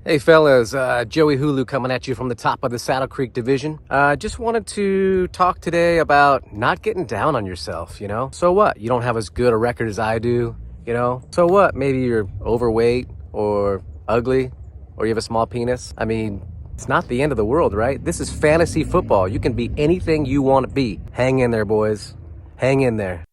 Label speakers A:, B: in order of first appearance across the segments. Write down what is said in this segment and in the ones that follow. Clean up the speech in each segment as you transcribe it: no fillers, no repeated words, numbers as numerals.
A: Hey fellas, Joey Hulu coming at you from the top of the Saddle Creek division. Just wanted to talk today about not getting down on yourself, So what? You don't have as good a record as I do, So what? Maybe you're overweight or ugly or you have a small penis. I mean, it's not the end of the world, right? This is fantasy football. You can be anything you want to be. Hang in there, boys. Hang in there.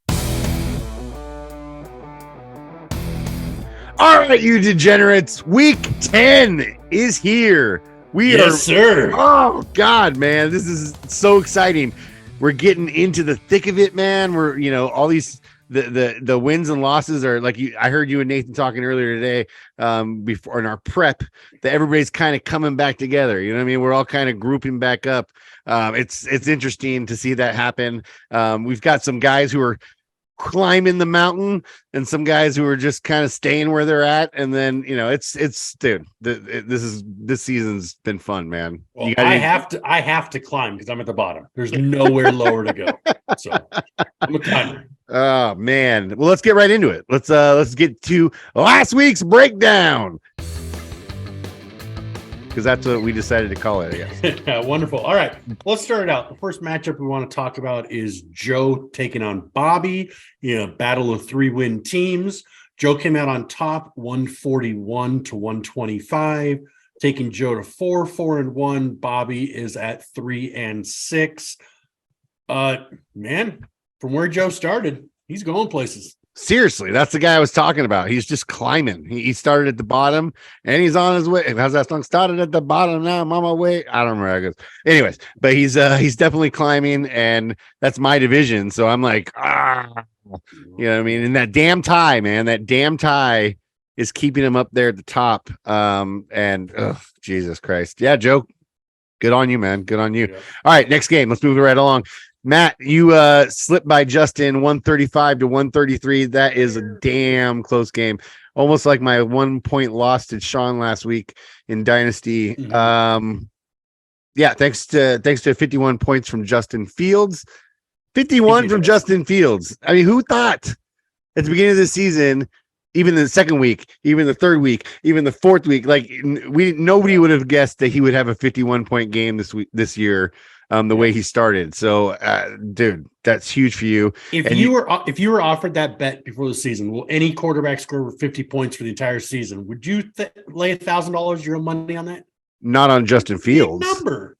B: All right, you degenerates, week 10 is here.
C: Yes, sir.
B: Oh, God, man, this is so exciting. We're getting into the thick of it, man. We're, all these, the wins and losses are like I heard you and Nathan talking earlier today before in our prep that everybody's kind of coming back together. You know what I mean? We're all kind of grouping back up. It's interesting to see that happen. We've got some guys who are climbing the mountain and some guys who are just kind of staying where they're at, and then dude, this season's been fun, man.
C: Well, I have to climb because I'm at the bottom. There's nowhere lower to go, so I'm a climber.
B: Oh man, well, let's get right into it. Let's get to last week's breakdown, because that's what we decided to call it, I guess.
C: Wonderful. All right, let's start it out. The first matchup we want to talk about is Joe taking on Bobby in a battle of 3-win teams. Joe came out on top, 141 to 125, taking Joe to 4-1. Bobby is at 3-6. Man, from where Joe started, he's going places.
B: Seriously, that's the guy I was talking about. He's just climbing. He started at the bottom and he's on his way. How's that song? Started at the bottom, now I'm on my way. I don't remember how it goes. Anyways, but he's definitely climbing, and that's my division. So I'm like, you know what I mean? And that damn tie, man, that damn tie is keeping him up there at the top. Jesus Christ. Yeah, Joe, good on you, man. Good on you. Yeah. All right, next game. Let's move it right along. Matt, you slipped by Justin 135 to 133. That is a damn close game. Almost like my 1 point loss to Sean last week in Dynasty. Mm-hmm. Thanks to 51 points from Justin Fields. 51 from Justin Fields. I mean, who thought at the beginning of the season, even the second week, even the third week, even the fourth week, like nobody would have guessed that he would have a 51-point game this year. The way he started. So, dude, that's huge for you.
C: If you were offered that bet before the season, will any quarterback score over 50 points for the entire season? Would you lay $1,000 your own money on that?
B: Not on Justin Fields.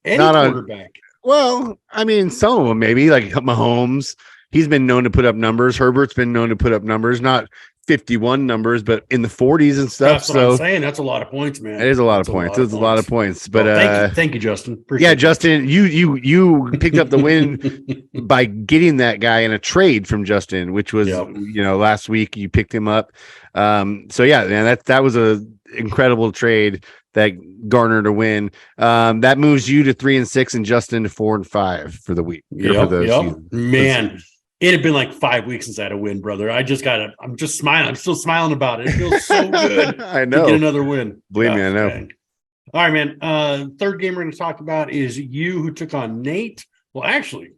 C: Any quarterback.
B: Well, I mean, some of them maybe, like Mahomes. He's been known to put up numbers. Herbert's been known to put up numbers, not 51 numbers, but in the 40s and stuff.
C: That's what I'm saying. That's a lot of points, man.
B: It is a lot of points. It's a lot of points. But
C: thank you, Justin. Appreciate
B: Justin, you picked up the win by getting that guy in a trade from Justin, which was last week you picked him up. So yeah, man, that was a incredible trade that garnered a win. That moves you to 3-6 and Justin to 4-5 for the week.
C: Man. It had been like 5 weeks since I had a win, brother. I'm just smiling. I'm still smiling about it. It feels so good.
B: I know.
C: To get another win.
B: Believe me, I know.
C: Man. All right, man. Third game we're going to talk about is you who took on Nate. Well, actually,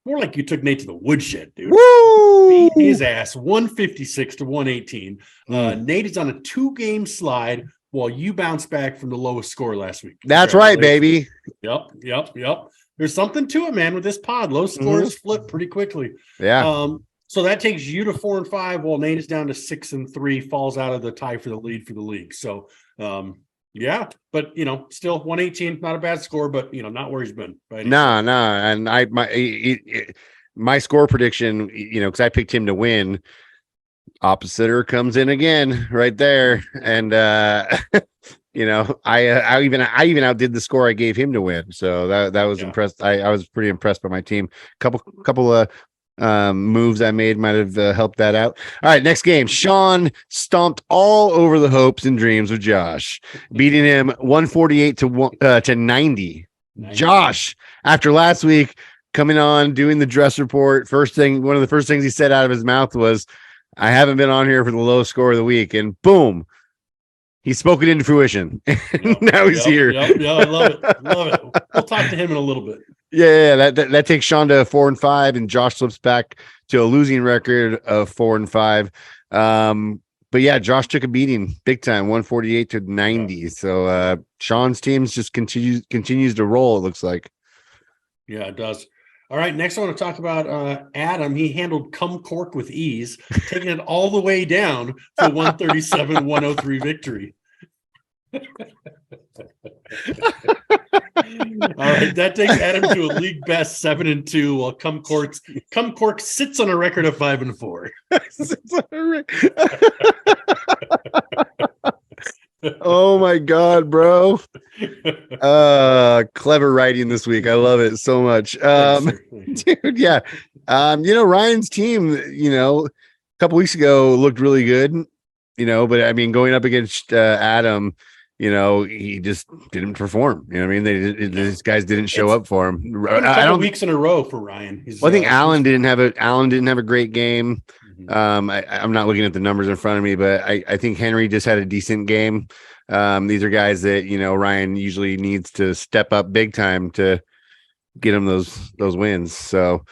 C: more like you took Nate to the woodshed, dude.
B: Woo!
C: Beat his ass, 156 to 118. Nate is on a 2-game slide while you bounce back from the lowest score last week.
B: That's right, baby.
C: Yep. There's something to it, man, with this pod. Low scores flip pretty quickly.
B: Yeah.
C: So that takes you to 4-5, while Nate is down to 6-3, falls out of the tie for the lead for the league. So, but still 118, not a bad score, but not where he's been.
B: No, and my score prediction, because I picked him to win. Oppositor comes in again right there, and I even outdid the score I gave him to win. So that was impressed. I was pretty impressed by my team. Couple of moves I made might have helped that out. All right, next game. Sean stomped all over the hopes and dreams of Josh, beating him 148 to 90. Josh, after last week coming on doing the dress report, one of the first things he said out of his mouth was, I haven't been on here for the lowest score of the week, and boom, he spoke it into fruition. Now he's here.
C: Yeah, I love it. We'll talk to him in a little bit.
B: Yeah, that takes Sean to 4-5, and Josh slips back to a losing record of 4-5. But yeah, Josh took a beating big time, 148 to 90. So Sean's teams just continues to roll, it looks like.
C: Yeah, it does. All right, next I want to talk about Adam. He handled Come Cork with ease, taking it all the way down to a 137-103 victory. All right, that takes Adam to a league best 7-2, while Come Cork sits on a record of 5-4.
B: Oh my god, bro. Clever writing this week. I love it so much. Dude, yeah. Ryan's team, a couple weeks ago looked really good, but I mean, going up against Adam, he just didn't perform. These guys didn't show up for him.
C: A couple weeks in a row for Ryan.
B: I think Allen didn't have a great game. I'm not looking at the numbers in front of me, but I think Henry just had a decent game. These are guys that Ryan usually needs to step up big time to get him those wins. So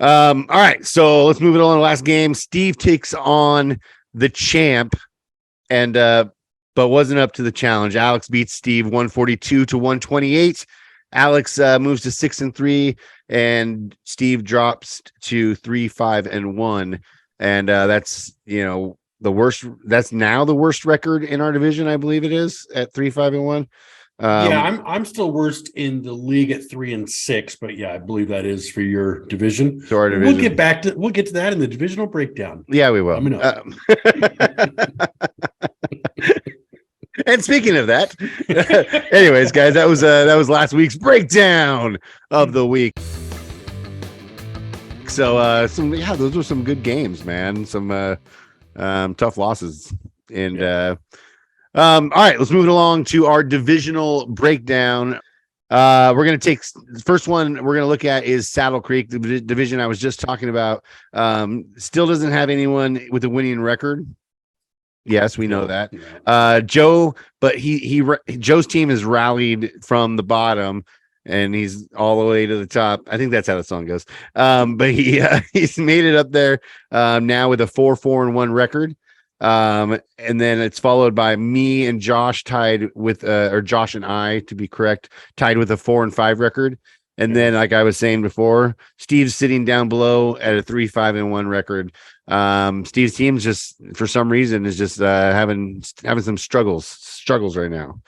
B: all right, so let's move it on to the last game. Steve takes on the champ, and but wasn't up to the challenge. Alex beats Steve 142 to 128. Alex moves to 6-3, and Steve drops to 3-5-1. And that's the worst. That's now the worst record in our division, I believe it is, at 3-5-1.
C: I'm still worst in the league at 3-6, but yeah, I believe that is for your division.
B: So our division.
C: We'll get to that in the divisional breakdown.
B: Yeah, we will. And speaking of that, anyways, guys, that was last week's breakdown of the week. So those were some good games, man. Some tough losses. And all right, let's move it along to our divisional breakdown. We're going to take the first one we're going to look at is Saddle Creek, the division I was just talking about. Still doesn't have anyone with a winning record. Yes, we know that. Joe, but Joe's team has rallied from the bottom, and he's all the way to the top. I think that's how the song goes. But he's made it up there now with a 4-4-1 record. And then it's followed by me and Josh tied with or Josh and I, to be correct, tied with a 4-5 record. And then, like I was saying before, Steve's sitting down below at a 3-5-1 record. Steve's team just, for some reason, is just having some struggles right now.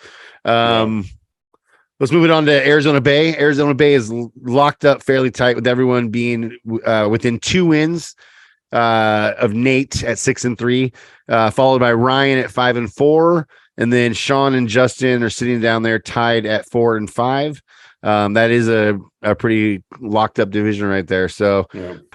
B: Let's move it on to Arizona Bay. Arizona Bay is locked up fairly tight, with everyone being within 2 wins of Nate at 6-3, followed by Ryan at 5-4, and then Sean and Justin are sitting down there tied at 4-5. That is a pretty locked up division right there. So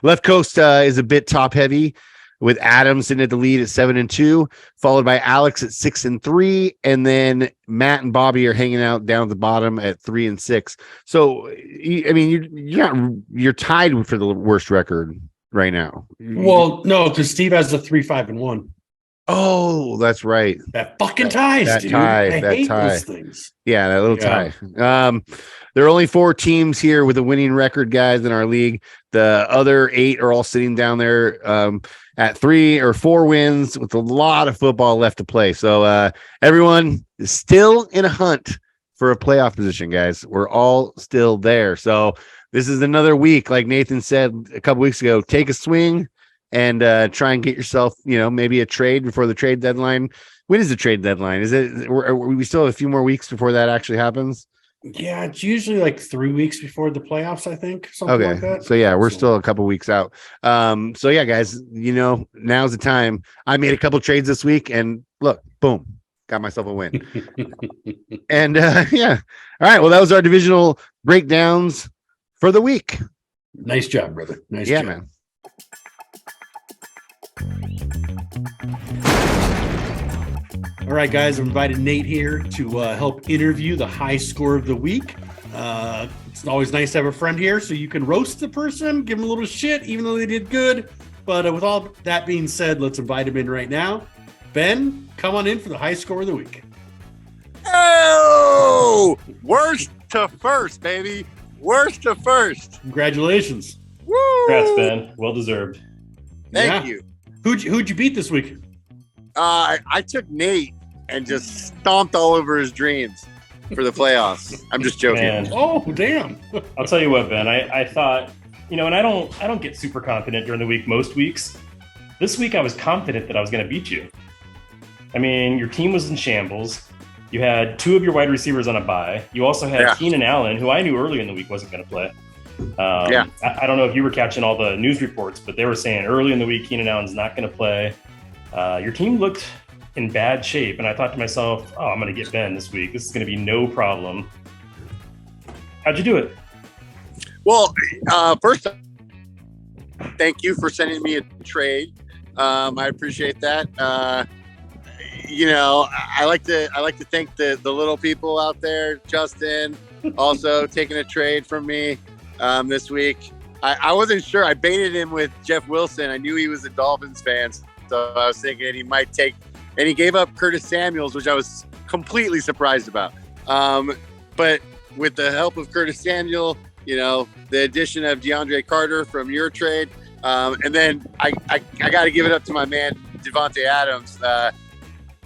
B: Left Coast is a bit top heavy, with Adam sitting at the lead at 7-2, followed by Alex at 6-3, and then Matt and Bobby are hanging out down at the bottom at 3-6. So I mean, you're tied for the worst record right now.
C: Well, no, because Steve has a 3-5-1.
B: Oh, that's right.
C: That fucking ties, dude. I hate those things.
B: Yeah, that little tie. There are only 4 teams here with a winning record, guys, in our league. The other 8 are all sitting down there at 3 or 4 wins, with a lot of football left to play. So everyone is still in a hunt for a playoff position, guys. We're all still there. So this is another week, like Nathan said a couple weeks ago. Take a swing and try and get yourself, maybe a trade before the trade deadline. When is the trade deadline? Is it? We still have a few more weeks before that actually happens?
C: Yeah, it's usually like 3 weeks before the playoffs, I think. Something like that.
B: So yeah, we're still a couple weeks out. So yeah, guys, now's the time. I made a couple trades this week, and look, boom, got myself a win. And yeah, all right. Well, that was our divisional breakdowns for the week.
C: Nice job, brother. Nice job,
B: man.
C: All right, guys, I've invited Nate here to help interview the high score of the week. It's always nice to have a friend here so you can roast the person, give them a little shit, even though they did good. But with all that being said, let's invite him in right now. Ben, come on in for the high score of the week.
D: Oh, worst to first, baby. Worst to first.
C: Congratulations.
D: Woo!
E: Congrats, Ben. Well deserved.
D: Thank you.
C: Who'd you beat this week?
D: I took Nate and just stomped all over his dreams for the playoffs. I'm just joking.
E: Man.
C: Oh, damn.
E: I'll tell you what, Ben. I thought, and I don't get super confident during the week most weeks. This week I was confident that I was going to beat you. I mean, your team was in shambles. You had 2 of your wide receivers on a bye. You also had Keenan Allen, who I knew early in the week wasn't going to play. I don't know if you were catching all the news reports, but they were saying early in the week Keenan Allen's not going to play. Your team looked in bad shape, and I thought to myself, I'm going to get Ben this week. This is going to be no problem. How'd you do it?
D: Well, first, thank you for sending me a trade. I appreciate that. I like to thank the little people out there. Justin also taking a trade from me this week. I wasn't sure. I baited him with Jeff Wilson. I knew he was a Dolphins fan, so I was thinking he might take. And he gave up Curtis Samuels, which I was completely surprised about. But with the help of Curtis Samuel, the addition of DeAndre Carter from your trade, and then I got to give it up to my man Devontae Adams,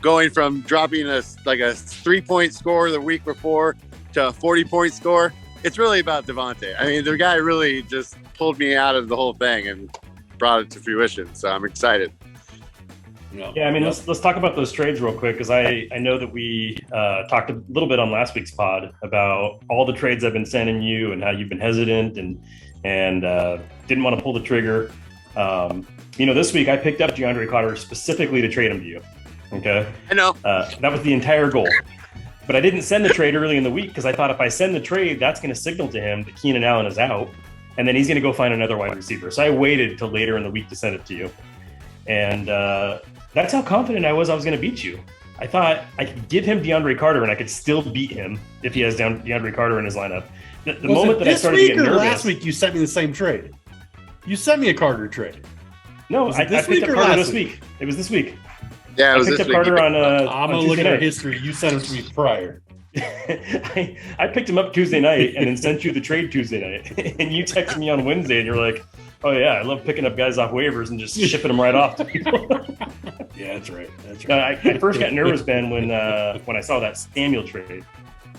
D: going from dropping a 3-point score the week before to a 40-point score. It's really about Devontae. I mean, the guy really just pulled me out of the whole thing and brought it to fruition. So I'm excited.
E: Yeah, I mean, let's talk about those trades real quick, because I know that we talked a little bit on last week's pod about all the trades I've been sending you and how you've been hesitant and didn't want to pull the trigger. This week I picked up DeAndre Carter specifically to trade him to you. Okay,
D: I know
E: that was the entire goal, but I didn't send the trade early in the week because I thought if I send the trade, that's going to signal to him that Keenan Allen is out, and then he's going to go find another wide receiver. So I waited till later in the week to send it to you, and that's how confident I was going to beat you. I thought I could give him DeAndre Carter and I could still beat him if he has DeAndre Carter in his lineup. The moment that I started to get nervous.
C: Last week you sent me the same trade. You sent me a Carter trade.
E: No, I picked up Carter this week. It was this week.
D: Yeah, it was
E: I
D: this
E: picked
D: week.
E: up Carter on
C: I'm going to look at our
E: night.
C: history. You sent him to me prior.
E: I picked him up Tuesday night and then sent you the trade Tuesday night. And you texted me on Wednesday and you're like, oh yeah, I love picking up guys off waivers and just shipping them right off to people.
C: Yeah, that's right.
E: I first got nervous, Ben, when I saw that Samuel trade.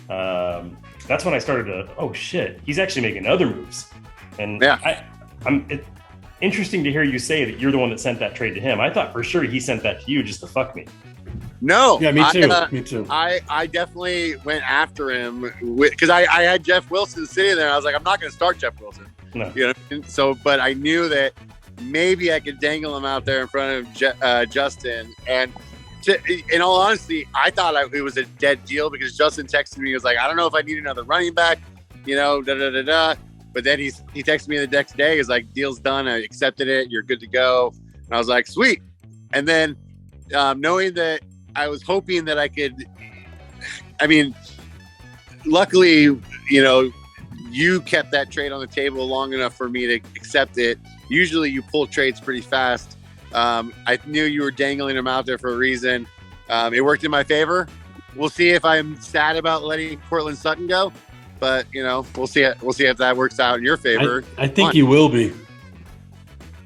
E: That's when I started to, oh shit, he's actually making other moves. And it's interesting to hear you say that you're the one that sent that trade to him. I thought for sure he sent that to you just to fuck me.
D: No.
C: Yeah, me too. Me too.
D: I definitely went after him because I had Jeff Wilson sitting there. I was like, I'm not going to start Jeff Wilson.
E: No.
D: So, but I knew that maybe I could dangle him out there in front of Justin. And in all honesty, I thought it was a dead deal because Justin texted me. He was like, I don't know if I need another running back, But then he texted me the next day. He's like, deal's done. I accepted it. You're good to go. And I was like, sweet. And then knowing that I was hoping that I could, luckily, you kept that trade on the table long enough for me to accept it. Usually you pull trades pretty fast. I knew you were dangling them out there for a reason. It worked in my favor. We'll see if I'm sad about letting Cortland Sutton go, but we'll see. We'll see if that works out in your favor.
C: I think you will be.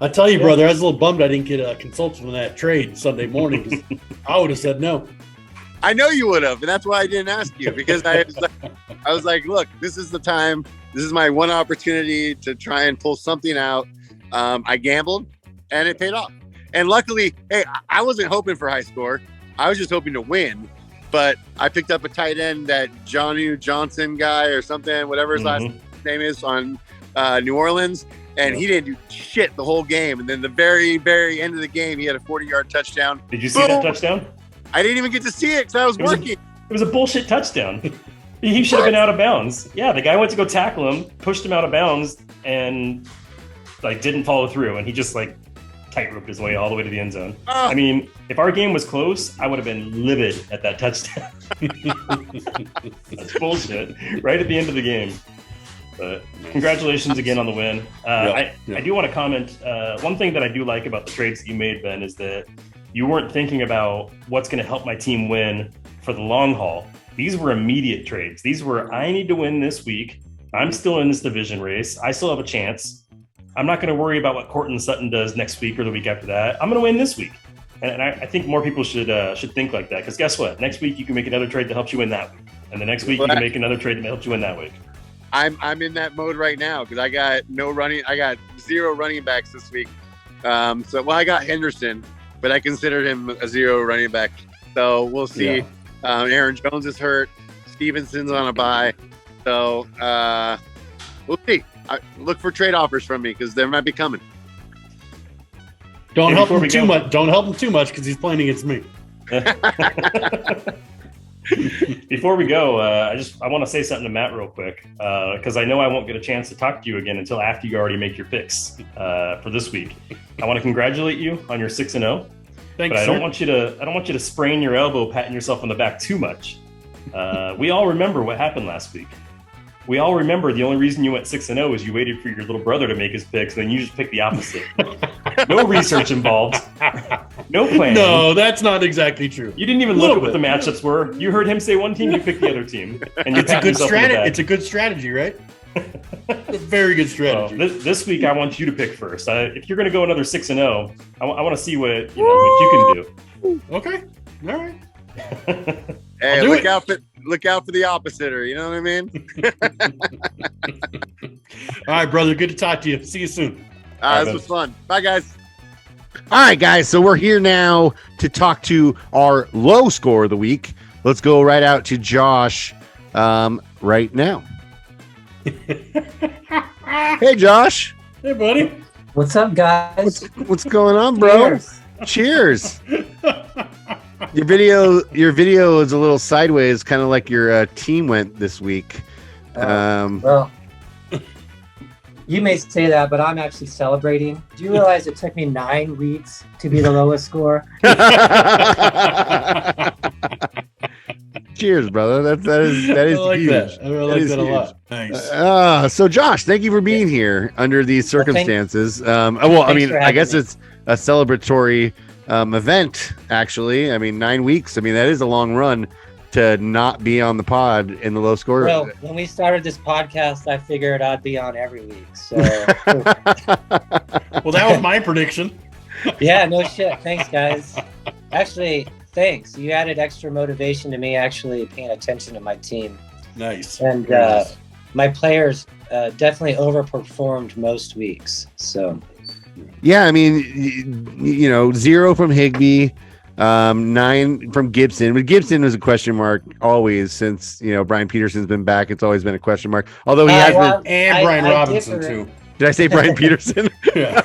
C: I tell you, brother, I was a little bummed I didn't get consulted on that trade Sunday morning, 'cause I would have said no.
D: I know you would have, and that's why I didn't ask you, because I was like, look, this is the time. This is my one opportunity to try and pull something out. I gambled, and it paid off. And luckily, hey, I wasn't hoping for high score. I was just hoping to win. But I picked up a tight end, that Johnny Johnson guy or something, whatever his last name is, on New Orleans. And he didn't do shit the whole game. And then the very, very end of the game, he had a 40-yard touchdown.
E: Did you see that touchdown?
D: I didn't even get to see it because I was working.
E: It was a bullshit touchdown. He should have been out of bounds. Yeah, the guy went to go tackle him, pushed him out of bounds, and didn't follow through. And he just tight-roped his way all the way to the end zone. I mean, if our game was close, I would have been livid at that touchdown. That's bullshit. Right at the end of the game. But congratulations again on the win. I do want to comment. One thing that I do like about the trades that you made, Ben, is that you weren't thinking about what's going to help my team win for the long haul. These were immediate trades. These were, I need to win this week. I'm still in this division race. I still have a chance. I'm not going to worry about what Cortland Sutton does next week or the week after that. I'm going to win this week. And I think more people should think like that, because guess what? Next week you can make another trade that helps you win that week, and the next week you can make another trade that helps you win that week.
D: I'm in that mode right now because I got 0 running backs this week. I got Henderson, but I considered him a 0 running back. So we'll see.
C: Yeah.
D: Aaron Jones is hurt. Stevenson's on a bye. So we'll see. Look for trade offers from me because they might be coming.
C: Don't help him too much. Don't help him too much because he's playing against me.
E: Before we go, I want to say something to Matt real quick, because I know I won't get a chance to talk to you again until after you already make your picks for this week. I want to congratulate you on your 6-0.
C: Thanks,
E: but I
C: sir.
E: don't want you to sprain your elbow, patting yourself on the back too much. We all remember what happened last week. We all remember the only reason you went 6-0 is you waited for your little brother to make his picks, and then you just picked the opposite. No research involved. No planning.
C: No, that's not exactly true.
E: You didn't even look at what the matchups were. You heard him say one team, you picked the other team. And
C: It's a good strategy. It's a good strategy, right? A very good strategy.
E: Well, this week, I want you to pick first. If you're going to go another 6-0, I want to see what you can do.
C: Okay. All right.
D: Hey, look out for the oppositor. You know what I mean?
C: All right, brother. Good to talk to you. See you soon.
D: This was fun. Bye, guys.
B: All right, guys. So we're here now to talk to our low score of the week. Let's go right out to Josh right now. Hey, Josh.
C: Hey, buddy.
F: What's up, guys?
B: What's going on, bro? Cheers. Your video is a little sideways, kind of like your team went this week.
F: Well, you may say that, but I'm actually celebrating. Do you realize it took me 9 weeks to be the lowest score?
B: Cheers, brother. That is
C: I like
B: huge.
C: that. I like that a lot. Nice.
B: So Josh, thank you for being here under these circumstances. I guess it's a celebratory event, actually. I mean, 9 weeks. I mean, that is a long run to not be on the pod in the low score.
F: Well, when we started this podcast, I figured I'd be on every week. So,
C: Well, that was my prediction.
F: yeah, no shit. Thanks, guys. Actually, thanks. You added extra motivation to me actually paying attention to my team.
C: Nice.
F: And
C: Nice.
F: my players definitely overperformed most weeks. So,
B: Yeah, I mean, 0 from Higbee, 9 from Gibson. But Gibson was a question mark always since Brian Peterson's been back. It's always been a question mark. Although he has been.
C: And Brian Robinson,
F: differ.
C: too.
B: Did I say Brian Peterson?
C: Yeah.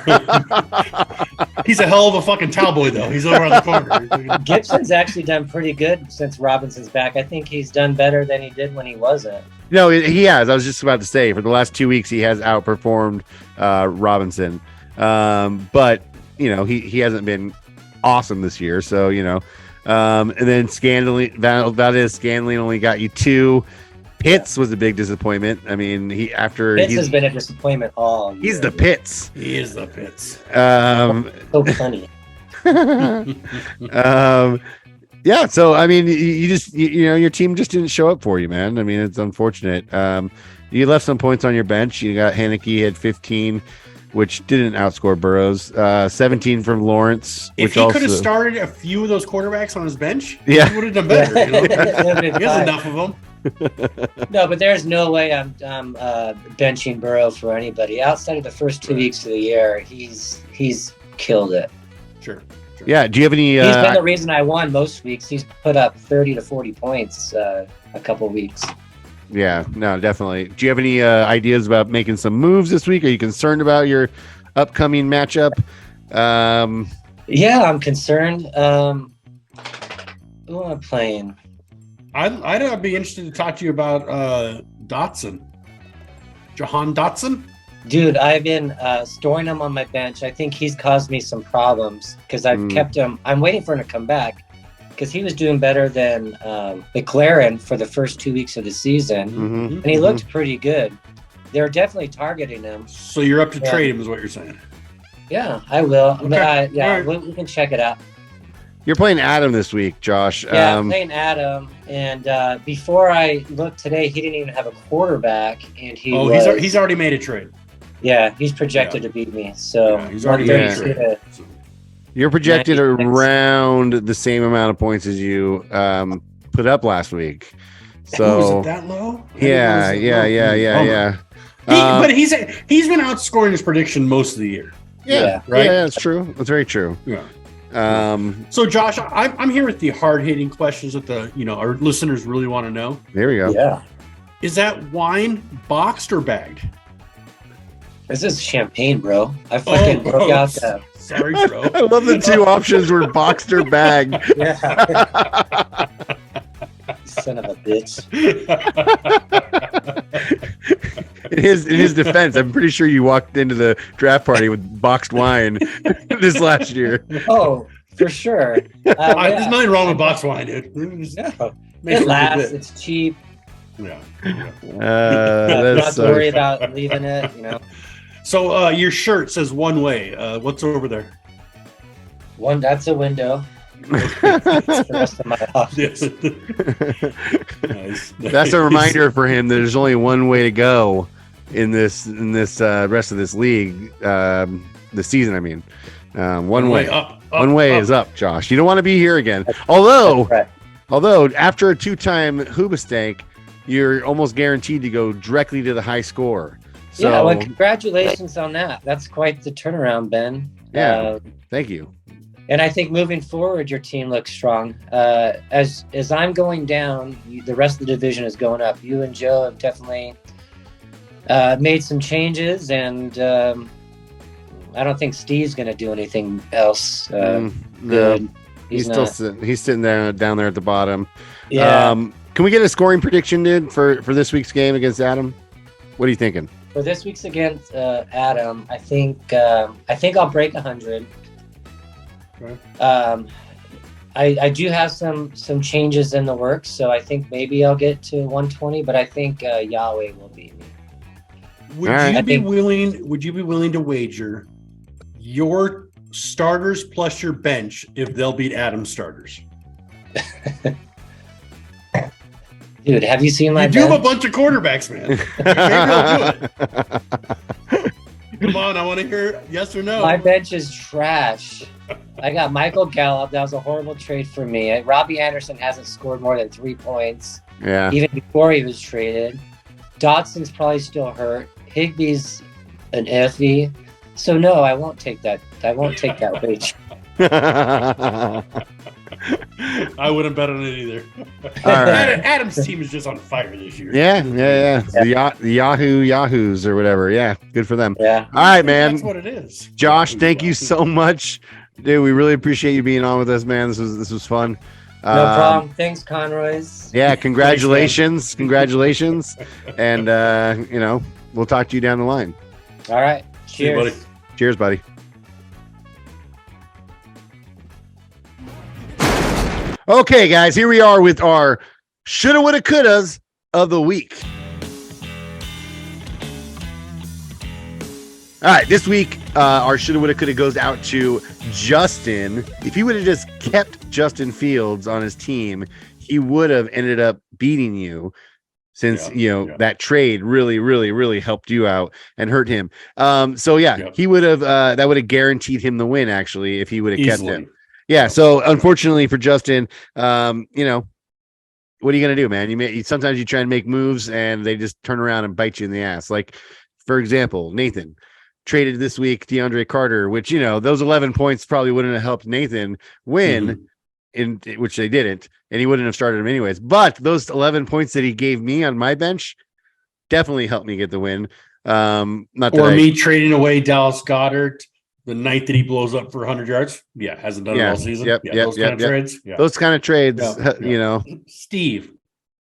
C: He's a hell of a fucking cowboy, though. He's over on the corner.
F: Gibson's actually done pretty good since Robinson's back. I think he's done better than he did when he wasn't.
B: No, he has. I was just about to say for the last 2 weeks he has outperformed Robinson, but he hasn't been awesome this year. So and then Valdez-Scantling only got you 2. Pitts was a big disappointment. I mean,
F: Pitts has been a disappointment all year.
B: He's the Pitts.
C: He is the Pitts.
F: So funny.
B: Yeah. So I mean, you just your team just didn't show up for you, man. I mean, it's unfortunate. You left some points on your bench. You got Heineke had 15, which didn't outscore Burrows. 17 from Lawrence.
C: If he could have started a few of those quarterbacks on his bench, he would have done better. He has enough of them.
F: No, but there's no way I'm benching Burrow for anybody outside of the first 2 weeks of the year. He's killed it.
C: Sure.
B: Yeah. Do you have any?
F: He's been the reason I won most weeks. He's put up 30 to 40 points a couple weeks.
B: Yeah. No, definitely. Do you have any ideas about making some moves this week? Are you concerned about your upcoming matchup?
F: Yeah, I'm concerned. Who am I playing?
C: I'd be interested to talk to you about Dotson. Jahan Dotson?
F: Dude, I've been storing him on my bench. I think he's caused me some problems because I've kept him. I'm waiting for him to come back because he was doing better than McLaren for the first 2 weeks of the season.
B: Mm-hmm.
F: And he looked pretty good. They're definitely targeting him.
C: So you're up to trade him is what you're saying?
F: Yeah, I will.
C: Okay.
F: Yeah,
C: All right.
F: we can check it out.
B: You're playing Adam this week, Josh.
F: Yeah, I'm playing Adam. And before I looked today, he didn't even have a quarterback. And
C: he's already made a trade.
F: Yeah, he's projected to beat me. So
C: he's already made a trade.
B: You're projected
F: 96.
B: around the same amount of points as you put up last week. So
C: Was it that low?
B: yeah.
C: But he's been outscoring his prediction most of the year.
B: Yeah,
C: right.
B: Yeah, that's true. That's very true.
C: Yeah.
B: So
C: Josh, I'm here with the hard hitting questions that our listeners really want to know.
B: There we go.
F: Yeah.
C: Is that wine boxed or bagged?
F: This is champagne, bro. I fucking broke out that.
C: Sorry, bro.
B: I love the two options were boxed or bagged.
F: Yeah. Son of a bitch.
B: In his defense, I'm pretty sure you walked into the draft party with boxed wine this last year.
F: Oh, for sure.
C: There's nothing wrong with boxed wine, dude.
F: It lasts. It's cheap.
C: Yeah.
F: You don't have to worry about leaving it.
C: So your shirt says one way. What's over there?
F: That's a window. It's the rest of my office.
C: Nice.
B: That's a reminder for him that there's only one way to go in this rest of this league, this season. I mean, one way
C: up.
B: One way is up, Josh. You don't want to be here again. Although after a 2-time Hoobastank, you're almost guaranteed to go directly to the high score. So,
F: yeah, well, congratulations on that. That's quite the turnaround, Ben.
B: Yeah, thank you.
F: And I think moving forward, your team looks strong. As I'm going down, the rest of the division is going up. You and Joe have definitely made some changes, and I don't think Steve's going to do anything else good.
B: No, he's sitting there down there at the bottom.
F: Yeah.
B: Can we get a scoring prediction, dude, for this week's game against Adam? What are you thinking?
F: For this week's against Adam, I think I'll break 100.
C: Okay.
F: I do have some changes in the works, so I think maybe I'll get to 120, but I think Yahweh will beat me.
C: Would you be willing to wager your starters plus your bench if they'll beat Adam's starters?
F: Dude, have you seen my
C: You do have a bunch of quarterbacks, man. Come on, I want to hear yes or no.
F: My bench is trash. I got Michael Gallup. That was a horrible trade for me. Robbie Anderson hasn't scored more than 3 points.
B: Yeah.
F: Even before he was traded. Dotson's probably still hurt. Higbee's an iffy. So no, I won't take that. I won't take that wage.
C: I wouldn't bet on it either.
B: All right.
C: Adam's team is just on fire this year.
B: Yeah. The Yahoos or whatever. Yeah, good for them.
F: Yeah.
B: All right, man.
C: That's what it is.
B: Josh, thank you so much, dude. We really appreciate you being on with us, man. This was fun.
F: No problem. Thanks, Conroy's.
B: Yeah, congratulations, congratulations, and we'll talk to you down the line.
F: All right.
C: See you,
F: Cheers.
C: buddy.
B: Cheers, buddy. Okay, guys, here we are with our shoulda, woulda, couldas of the week. All right, this week, our shoulda, woulda, coulda goes out to Justin. If he would have just kept Justin Fields on his team, he would have ended up beating you, since that trade really, really, really helped you out and hurt him. He would have that would have guaranteed him the win, actually, if he would have kept him. Yeah. So unfortunately for Justin, what are you gonna do, man? Sometimes you try and make moves and they just turn around and bite you in the ass. Like, for example, Nathan traded this week DeAndre Carter, which those 11 points probably wouldn't have helped Nathan win, in which they didn't, and he wouldn't have started him anyways. But those 11 points that he gave me on my bench definitely helped me get the win. Me
C: trading away Dallas Goedert the night that he blows up for 100 yards. Yeah, hasn't done it all season. Those kind of trades. Yeah.
B: Those kind of trades,
C: Steve,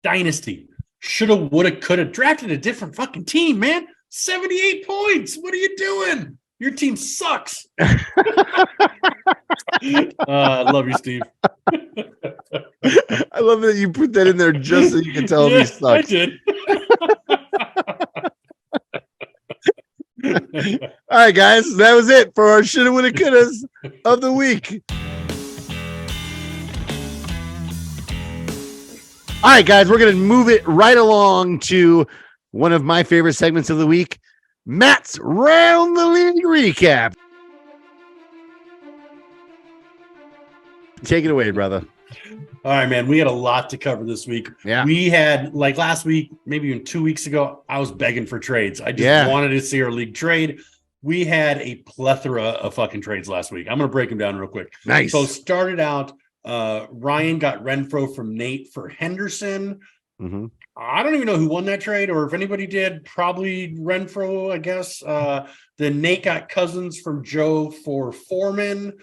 C: Dynasty, shoulda, woulda, coulda drafted a different fucking team, man. 78 points. What are you doing? Your team sucks. I love you, Steve.
B: I love that you put that in there just so you can tell him he sucks.
C: I did.
B: All right, guys, that was it for our shoulda, woulda, couldas of the week. All right, guys, we're going to move it right along to one of my favorite segments of the week, Matt's Round the League Recap. Take it away, brother.
C: All right, man. We had a lot to cover this week.
B: Yeah.
C: We had, like last week, maybe even 2 weeks ago, I was begging for trades. I just wanted to see our league trade. We had a plethora of fucking trades last week. I'm going to break them down real quick.
B: Nice.
C: So started out, Ryan got Renfro from Nate for Henderson.
B: Mm-hmm.
C: I don't even know who won that trade, or if anybody did, probably Renfro, I guess. Then Nate got Cousins from Joe for Foreman.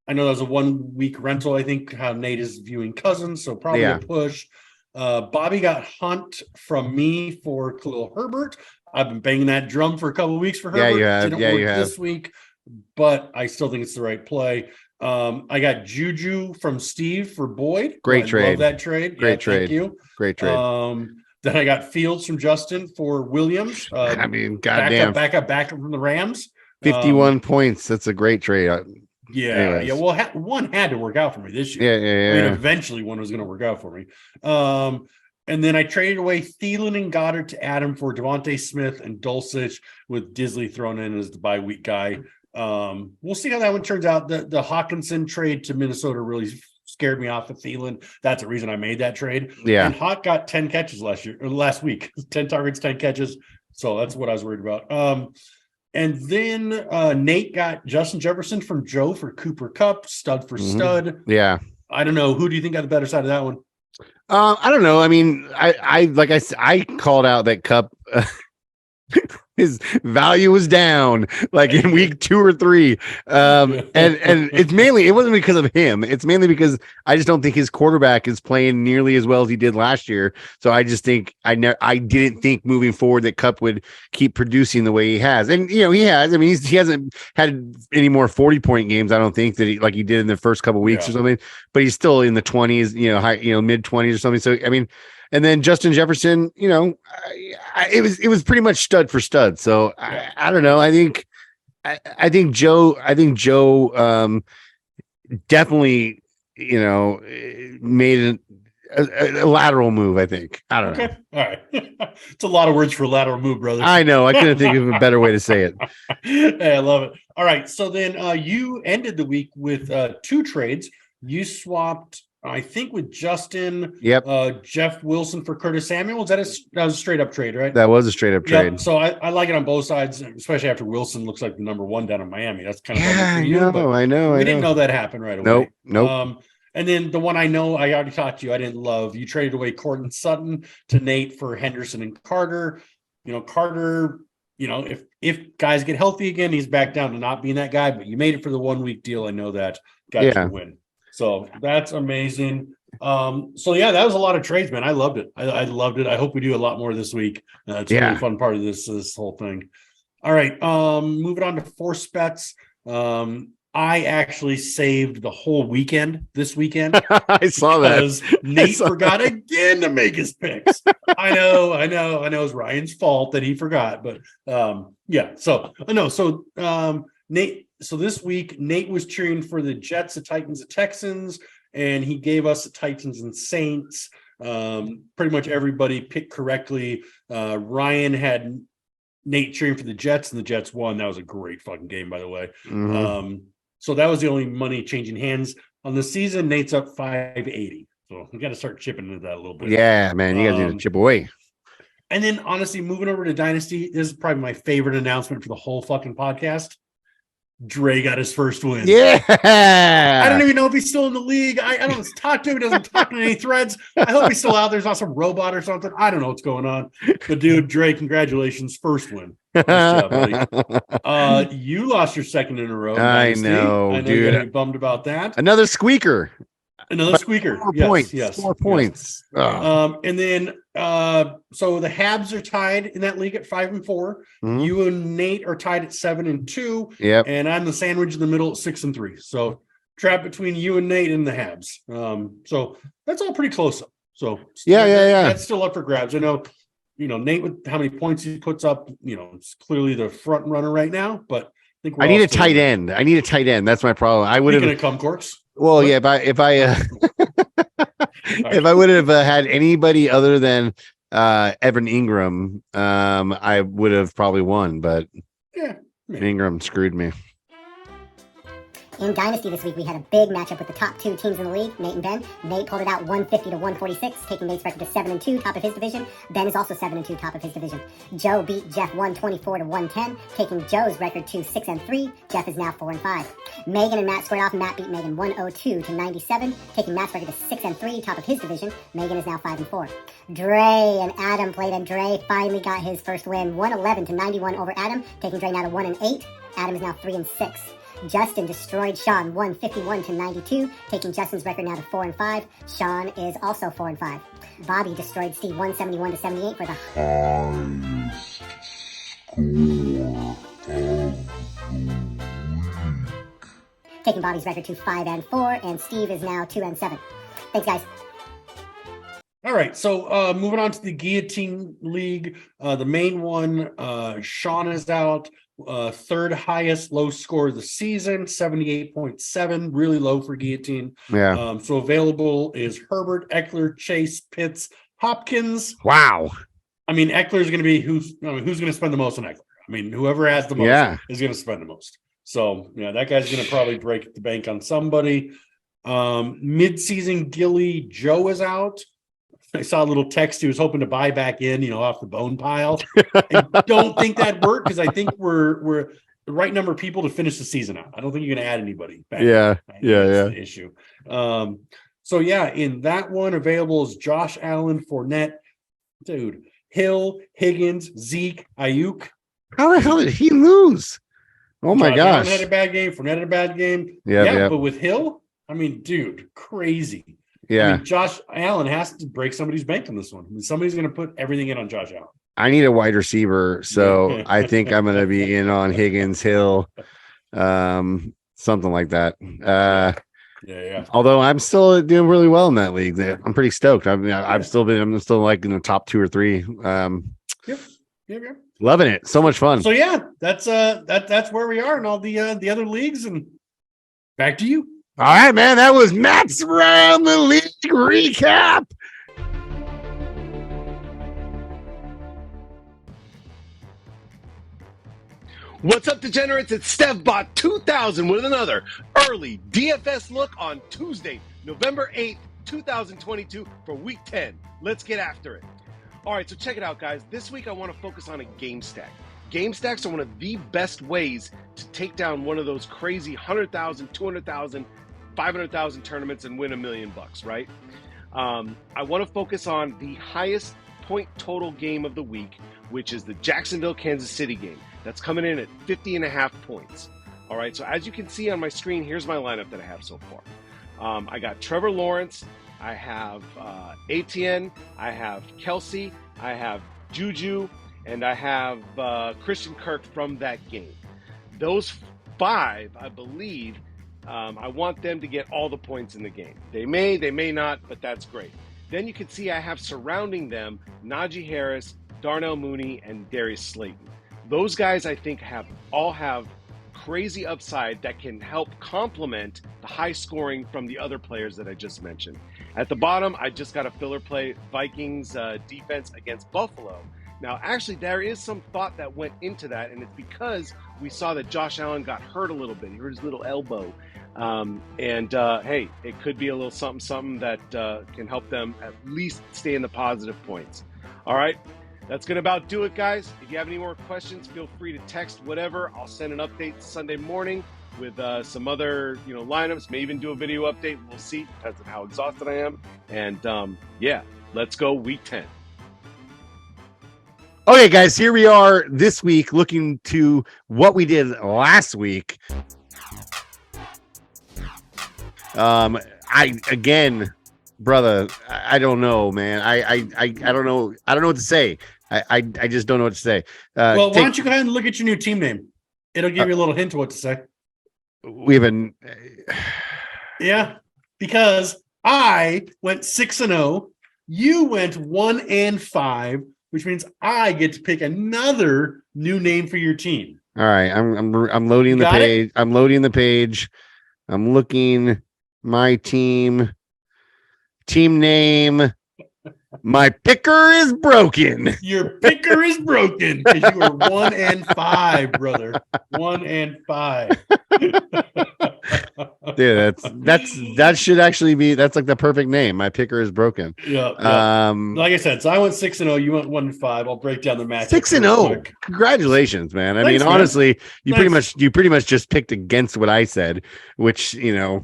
C: I know that was a 1 week rental. I think how Nate is viewing Cousins, so probably a push. Bobby got Hunt from me for Khalil Herbert. I've been banging that drum for a couple of weeks for Herbert.
B: You have.
C: Didn't work this week, but I still think it's the right play. I got Juju from Steve for Boyd.
B: Great trade.
C: Love that trade.
B: Great trade.
C: Thank you.
B: Great trade.
C: Then I got Fields from Justin for Williams.
B: I mean, goddamn.
C: Back up from the Rams.
B: 51 points. That's a great trade.
C: Yeah. Well, one had to work out for me this year.
B: Yeah.
C: I mean, eventually one was going to work out for me. And then I traded away Thielen and Goddard to Adam for Devontae Smith and Dulcich, with Disley thrown in as the bye week guy. We'll see how that one turns out. The Hawkinson trade to Minnesota really scared me off of Thielen. That's the reason I made that trade.
B: Yeah.
C: And Hawk got 10 catches last week, 10 targets, 10 catches. So that's what I was worried about. And then Nate got Justin Jefferson from Joe for Cooper Kupp, stud for stud.
B: Yeah.
C: I don't know. Who do you think got the better side of that one?
B: I don't know. I mean, I called out that Kupp. His value was down like in week 2 or 3. And it wasn't because of him. It's mainly because I just don't think his quarterback is playing nearly as well as he did last year. So I just think I didn't think moving forward that Kupp would keep producing the way he has. And, he has. I mean, he hasn't had any more 40-point games, I don't think, that he did in the first couple of weeks or something, but he's still in the 20s, high, mid 20s or something. So, I mean, and then Justin Jefferson, it was pretty much stud for stud. So I don't know. I think Joe definitely, made a lateral move. I think. I don't know.
C: All right. It's a lot of words for a lateral move, brother.
B: I know. I couldn't think of a better way to say it.
C: Hey, I love it. All right. So then you ended the week with 2 trades. You swapped, I think, with Justin, Jeff Wilson for Curtis Samuel. That was a straight up trade, right?
B: That was a straight up trade.
C: So I like it on both sides, especially after Wilson looks like the number 1 down in Miami. That's kind of
B: I know.
C: We didn't know that happened right away.
B: Nope.
C: And then the one I know I already talked to you, I didn't love. You traded away Cortland Sutton to Nate for Henderson and Carter. Carter, if guys get healthy again, he's back down to not being that guy. But you made it for the 1 week deal. I know that got you a win. So that's amazing. That was a lot of trades, man. I loved it. I loved it. I hope we do a lot more this week. It's a really fun part of this whole thing. All right. Moving on to force bets. I actually saved the whole weekend this weekend.
B: I saw that.
C: Because Nate forgot again to make his picks. I know. It's Ryan's fault that he forgot. But Nate. So this week, Nate was cheering for the Jets, the Titans, the Texans, and he gave us the Titans and Saints. Pretty much everybody picked correctly. Ryan had Nate cheering for the Jets, and the Jets won. That was a great fucking game, by the way. Mm-hmm. So that was the only money changing hands on the season. Nate's up 580. So we got to start chipping into that a little bit.
B: Yeah, man, you got to chip away.
C: And then, honestly, moving over to Dynasty, this is probably my favorite announcement for the whole fucking podcast. Dre got his first win.
B: Yeah.
C: I don't even know if he's still in the league. I don't talk to him. He doesn't talk in any threads. I hope he's still out there. There's not some robot or something. I don't know what's going on. But dude, Dre, congratulations. First win. Nice job, buddy. You lost your second in a row.
B: I know, dude.
C: You're bummed about that.
B: Another squeaker.
C: 4
B: points.
C: Yes.
B: 4 points.
C: Yes. And then so the Habs are tied in that league at 5-4. Mm-hmm. You and Nate are tied at 7-2.
B: Yep.
C: And I'm the sandwich in the middle at 6-3. So trap between you and Nate and the Habs. So that's all pretty close. So
B: yeah.
C: That's still up for grabs. I know, Nate, with how many points he puts up, it's clearly the front runner right now, but
B: I need a tight end. That's my problem. I would have
C: gonna come corks.
B: Well, what? Yeah, if I would have had anybody other than Evan Ingram, I would have probably won, but Ingram screwed me.
G: In Dynasty this week, we had a big matchup with the top two teams in the league, Nate and Ben. Nate pulled it out 150 to 146, taking Nate's record to 7-2, top of his division. Ben is also 7-2, top of his division. Joe beat Jeff 124 to 110, taking Joe's record to 6-3. Jeff is now 4-5. Megan and Matt squared off. Matt beat Megan 102 to 97, taking Matt's record to 6-3, top of his division. Megan is now 5-4. Dre and Adam played, and Dre finally got his first win, 111 to 91 over Adam, taking Dre now to 1-8. Adam is now 3-6. Justin destroyed Sean 151 to 92, taking Justin's record now to 4-5. Sean is also 4-5. Bobby destroyed Steve 171 to 78 for the
H: highest score of the week.
G: Taking Bobby's record to 5-4, and Steve is now 2-7. Thanks, guys.
C: All right, so moving on to the Guillotine League, the main one, Sean is out. Third highest low score of the season, 78.7, really low for Guillotine.
B: Yeah.
C: So available is Herbert, Eckler, Chase, Pitts, Hopkins.
B: Wow.
C: I mean, Eckler is going to be who's going to spend the most on Eckler. I mean, whoever has the most is going to spend the most. So yeah, that guy's going to probably break the bank on somebody. Mid-season Gilly Joe is out. I saw a little text he was hoping to buy back in, off the bone pile. I don't think that worked because I think we're the right number of people to finish the season out. I don't think you're going to add anybody back.
B: Yeah,
C: That's the issue. So yeah, in that one available is Josh Allen, Fournette, dude, Hill, Higgins, Zeke, Ayuk.
B: How the hell did he lose? Oh my
C: Josh
B: gosh.
C: Allen had a bad game. Fournette had a bad game.
B: Yeah.
C: But with Hill, I mean, dude, crazy.
B: Yeah.
C: I mean, Josh Allen has to break somebody's bank on this one. I mean, somebody's going to put everything in on Josh Allen.
B: I need a wide receiver, so I think I'm going to be in on Higgins, Hill, something like that.
C: Yeah.
B: Although I'm still doing really well in that league. I'm pretty stoked. I'm still like in the top 2 or 3.
C: Yep.
B: Loving it. So much fun.
C: So yeah, that's where we are in all the other leagues. And back to you.
B: All right, man. That was Matt's Round the League recap.
A: What's up, Degenerates? It's StevBot2000 with another early DFS look on Tuesday, November 8th, 2022 for Week 10. Let's get after it. All right, so check it out, guys. This week I want to focus on a game stack. Game stacks are one of the best ways to take down one of those crazy 100,000, 200,000, 500,000 tournaments and win $1 million, right? I want to focus on the highest point total game of the week, which is the Jacksonville, Kansas City game. That's coming in at 50.5 points. All right, so as you can see on my screen, here's my lineup that I have so far. I got Trevor Lawrence, I have Etienne, I have Kelsey, I have Juju, and I have Christian Kirk from that game. Those 5, I believe, I want them to get all the points in the game. They may not, but that's great. Then you can see I have surrounding them Najee Harris, Darnell Mooney, and Darius Slayton. Those guys, I think, all have crazy upside that can help complement the high scoring from the other players that I just mentioned. At the bottom, I just got a filler play, Vikings defense against Buffalo. Now, actually, there is some thought that went into that, and it's because we saw that Josh Allen got hurt a little bit. He hurt his little elbow. Hey, it could be a little something that can help them at least stay in the positive points. All right, that's going to about do it, guys. If you have any more questions, feel free to text whatever. I'll send an update Sunday morning with some other lineups, may even do a video update. We'll see. Depends on how exhausted I am. And yeah, let's go Week 10.
B: Okay, guys, here we are this week looking to what we did last week. Brother, I don't know, man. I don't know. I don't know what to say. I just don't know what to say.
C: Well, why don't you go ahead and look at your new team name? It'll give you a little hint of what to say.
B: We haven't.
C: Yeah, because I went 6-0. You went 1-5, which means I get to pick another new name for your team.
B: All right, I'm loading the page. I'm loading the page. I'm looking my team name. My picker is broken.
C: Your picker is broken because you are 1-5, brother. 1-5.
B: Dude, that should actually be that's like the perfect name. My picker is broken.
C: Yeah. Like I said, so I went 6-0. You went 1-5. I'll break down the match.
B: 6-0. Congratulations, man. I
C: Thanks,
B: mean, honestly, you
C: Thanks.
B: pretty much just picked against what I said, which there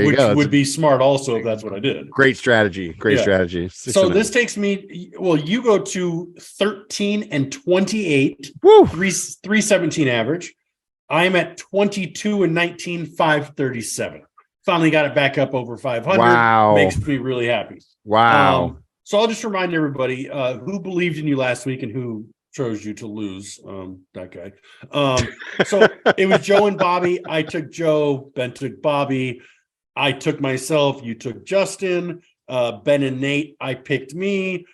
B: you go.
C: Which would be smart also if that's what I did.
B: Great strategy. Great strategy. 6-0.
C: So this takes me, well, you go to 13-28,
B: Woo.
C: 317 average. I'm at 22-19, 537. Finally got it back up over 500.
B: Wow.
C: Makes me really happy.
B: Wow.
C: So I'll just remind everybody who believed in you last week and who chose you to lose. That guy. So it was Joe and Bobby. I took Joe. Ben took Bobby. I took myself. You took Justin. Ben and Nate. I picked me.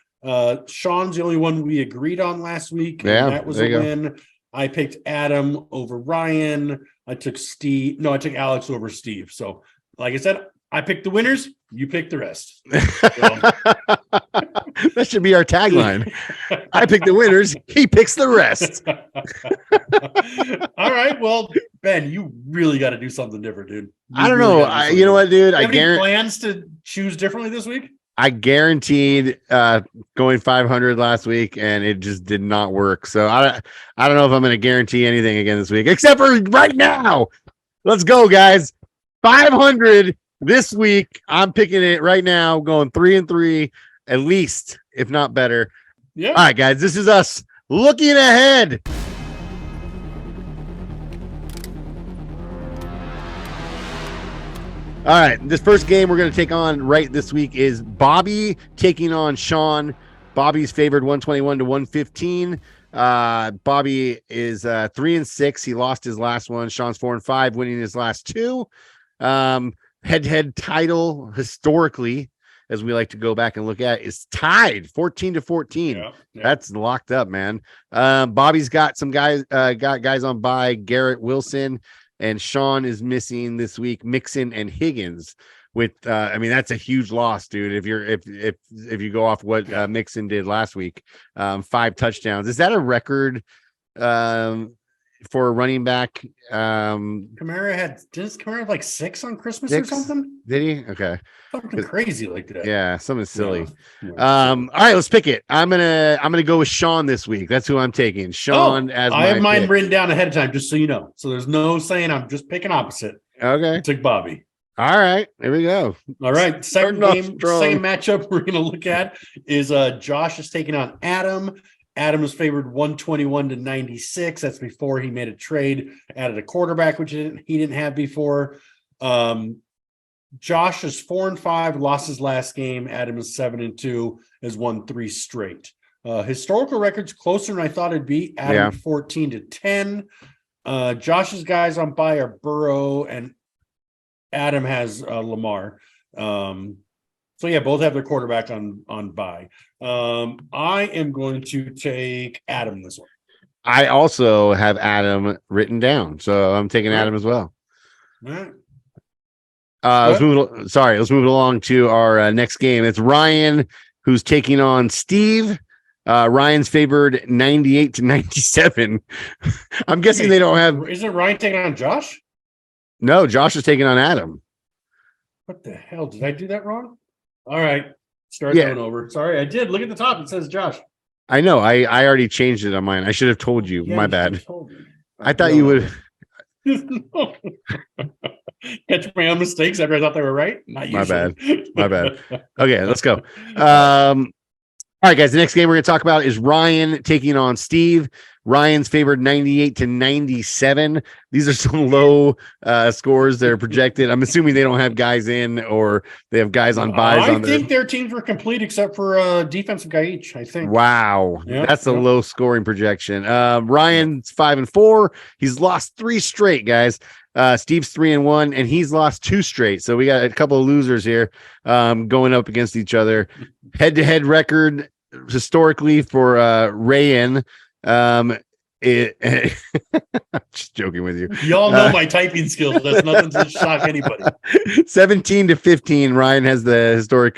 C: Sean's the only one we agreed on last week.
B: Yeah,
C: and that was a win. I picked Adam over Ryan. I took Alex over Steve. So, like I said, I picked the winners. You picked the rest.
B: That should be our tagline. I pick the winners. He picks the rest.
C: All right. Well, Ben, you really got to do something different, dude.
B: I don't know. You know what, dude?
C: I guarantee plans to choose differently this week.
B: I guaranteed going 500 last week, and it just did not work. So I don't know if I'm going to guarantee anything again this week, except for right now. Let's go, guys. 500 this week. I'm picking it right now, going 3-3 at least, if not better.
C: Yeah.
B: All right, guys. This is us looking ahead. All right, this first game we're going to take on right this week is Bobby taking on Sean. Bobby's favored 121 to 115. Bobby is 3-6. He lost his last one. Sean's 4-5, winning his last two. Head-to-head title historically, as we like to go back and look at, is tied 14-14.
C: Yeah.
B: That's locked up, man. Bobby's got some guys, got guys on bye. Garrett Wilson. And Sean is missing this week, Mixon and Higgins. With I mean, that's a huge loss, dude. If you go off what Mixon did last week, 5 touchdowns. Is that a record for a running back?
C: Didn't Kamara have like 6 on Christmas
B: 6?
C: or something?
B: Did he? Okay.
C: Something crazy like that.
B: Yeah, something silly.
C: Yeah.
B: All right, let's pick it. I'm gonna go with Sean this week. That's who I'm taking. Sean as
C: I have mine
B: pick.
C: written down ahead of time, just so you know. So there's no saying I'm just picking opposite.
B: Okay.
C: I took Bobby.
B: All right, here we go.
C: All right, second matchup we're gonna look at is Josh is taking on Adam. Adam is favored 121 to 96. That's before he made a trade, added a quarterback, which he didn't have before. Josh is 4-5, lost his last game. Adam is 7-2, has won 3 straight. Historical records closer than I thought it'd be. Adam 14 to 10. Josh's guys on bye are Burrow, and Adam has Lamar. So yeah, both have their quarterback on bye. I am going to take Adam this one.
B: I also have Adam written down, so I'm taking Adam as well.
C: All right.
B: Let's move along to our next game. It's Ryan who's taking on Steve. Ryan's favored 98 to 97. I'm guessing they don't have.
C: Isn't Ryan taking on Josh?
B: No, Josh is taking on Adam.
C: What the hell? Did I do that wrong? All right. Start going over. Sorry, I did. Look at the top. It says Josh.
B: I know. I already changed it on mine. I should have told you.
C: Yeah,
B: My
C: you
B: bad.
C: told me.
B: I thought you would.
C: Catch my own mistakes after I thought they were right. Not usually.
B: My bad. Okay, let's go. All right, guys. The next game we're going to talk about is Ryan taking on Steve. Ryan's favored 98 to 97. These are some low scores that are projected. I'm assuming they don't have guys in, or they have guys on buys.
C: I think their teams were complete except for defensive guy each, I think.
B: Wow. That's a low scoring projection. Ryan's 5-4. He's lost 3 straight, guys. Steve's 3-1, and he's lost 2 straight. So we got a couple of losers here going up against each other. Head-to-head record historically for Rayan. Just joking with you.
C: Y'all know my typing skills. That's nothing to shock anybody.
B: 17 to 15. Ryan has the historic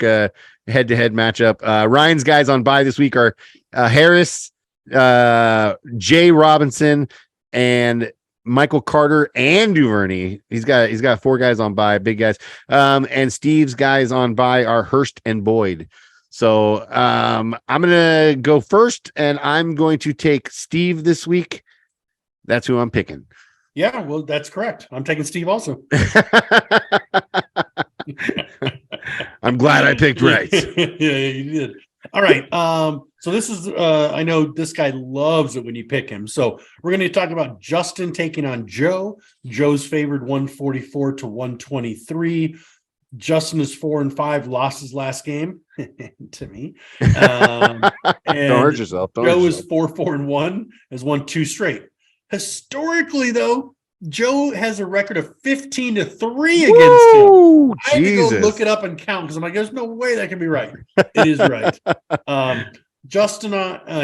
B: head-to-head matchup. Ryan's guys on bye this week are Harris, Jay Robinson, and Michael Carter and Duvernay. He's got 4 guys on bye, big guys. And Steve's guys on bye are Hurst and Boyd. So I'm gonna go first, and I'm going to take Steve this week. That's who I'm picking.
C: Yeah, well, that's correct. I'm taking Steve also.
B: I'm glad I picked right.
C: Yeah, you did. All right. So this is I know this guy loves it when you pick him. So we're going to talk about Justin taking on Joe. Joe's favored 144 to 123. Justin is 4-5, lost his last game to me. And
B: Don't hurt yourself.
C: Joe is 4-4-1, has won 2 straight. Historically, though, Joe has a record of 15-3 against him. I had to go look it up and count because I'm like, there's no way that can be right. It is right. Justin,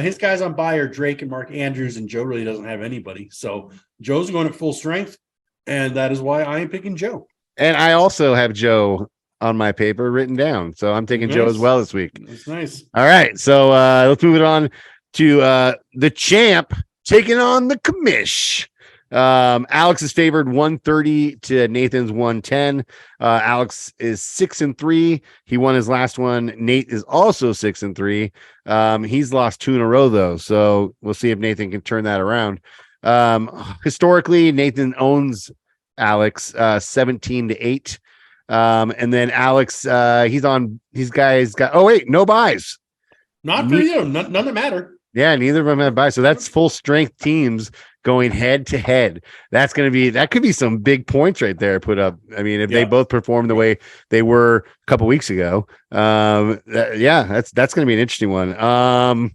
C: his guys on bye are Drake and Mark Andrews, and Joe really doesn't have anybody. So Joe's going at full strength, and that is why I am picking Joe.
B: And I also have Joe on my paper written down, so I'm taking Joe as well this week.
C: That's nice.
B: All right, so let's move it on to the champ taking on the commish. Alex is favored 130 to Nathan's 110. Alex is 6-3. He won his last one. Nate is also 6-3. He's lost 2 in a row though, so we'll see if Nathan can turn that around. Historically, Nathan owns Alex 17-8. And then Alex, he's got no buys.
C: Not for you. None that matter.
B: Yeah, neither of them have buys. So that's full strength teams going head to head. That could be some big points right there put up. I mean, if they both perform the way they were a couple weeks ago, that's going to be an interesting one. I'm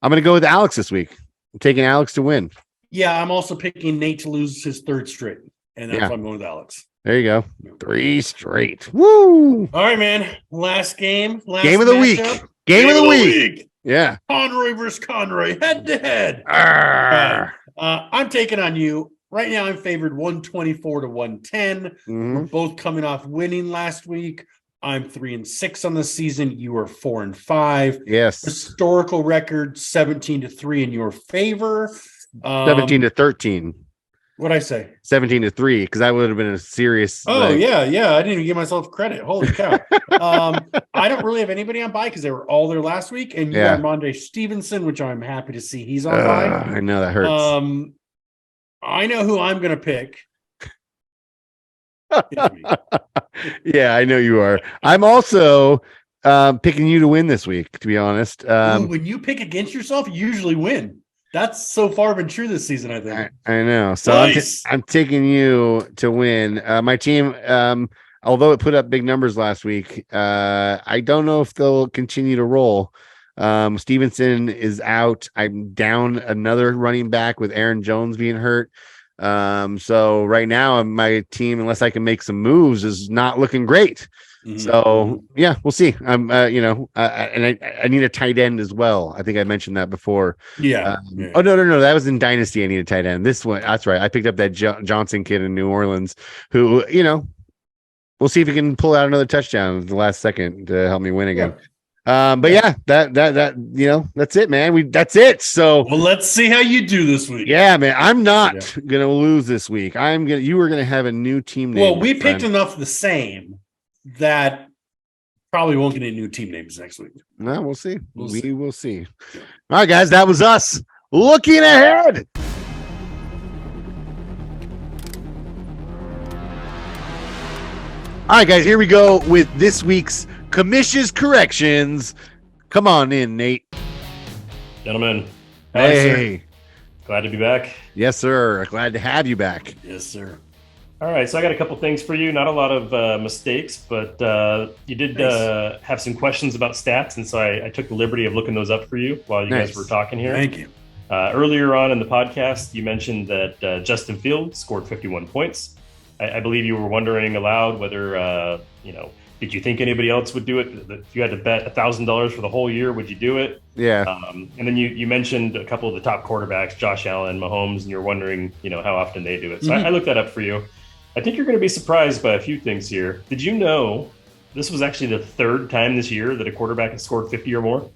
B: going to go with Alex this week. I'm taking Alex to win.
C: Yeah, I'm also picking Nate to lose his 3rd straight, and that's why I'm going with Alex.
B: There you go. 3 straight. Woo!
C: All right, man. Last game.
B: Game of the week. Game of the week. Yeah.
C: Conroy versus Conroy, head to head. Right. I'm taking on you. Right now, I'm favored 124 to 110.
B: Mm-hmm.
C: We're both coming off winning last week. I'm 3-6 on the season. You are 4-5.
B: Yes.
C: Historical record 17-3 in your favor.
B: 17-13.
C: What'd I say?
B: 17-3, because that would have been a serious.
C: Oh, yeah. I didn't even give myself credit. Holy cow. I don't really have anybody on bye because they were all there last week. And you got Mondre Stevenson, which I'm happy to see he's on bye.
B: I know that hurts.
C: I know who I'm going to pick.
B: Yeah, I know you are. I'm also picking you to win this week, to be honest.
C: When you pick against yourself, you usually win. That's so far been true this season, I think.
B: I know. So
C: nice.
B: I'm taking you to win. My team, although it put up big numbers last week, I don't know if they'll continue to roll. Stevenson is out. I'm down another running back with Aaron Jones being hurt. So right now, my team, unless I can make some moves, is not looking great. Mm-hmm. So yeah, we'll see. And I need a tight end as well. I think I mentioned that before.
C: Yeah.
B: Oh no, that was in Dynasty. I need a tight end. This one, that's right. I picked up that Johnson kid in New Orleans, who we'll see if he can pull out another touchdown at the last second to help me win again. Yeah. But yeah, that that's it, man. That's it. So
C: well, let's see how you do this week.
B: Yeah, man. I'm not gonna lose this week. You are gonna have a new team name.
C: Well, we picked enough the same that probably won't get any new team names next week.
B: No, we'll see. We will see. All right, guys, that was us looking ahead. All right, guys, here we go with this week's Commission's Corrections. Come on in, Nate.
E: Gentlemen.
B: Hey.
E: Glad to be back.
B: Yes, sir. Glad to have you back.
C: Yes, sir.
E: All right, so I got a couple things for you. Not a lot of mistakes, but you did have some questions about stats, and so I took the liberty of looking those up for you while you guys were talking here.
C: Thank you.
E: Earlier on in the podcast, you mentioned that Justin Fields scored 51 points. I believe you were wondering aloud whether, did you think anybody else would do it? If you had to bet $1,000 for the whole year, would you do it?
B: Yeah.
E: And then you mentioned a couple of the top quarterbacks, Josh Allen, Mahomes, and you're wondering, how often they do it. So I looked that up for you. I think you're going to be surprised by a few things here. Did you know this was actually the third time this year that a quarterback has scored 50 or more.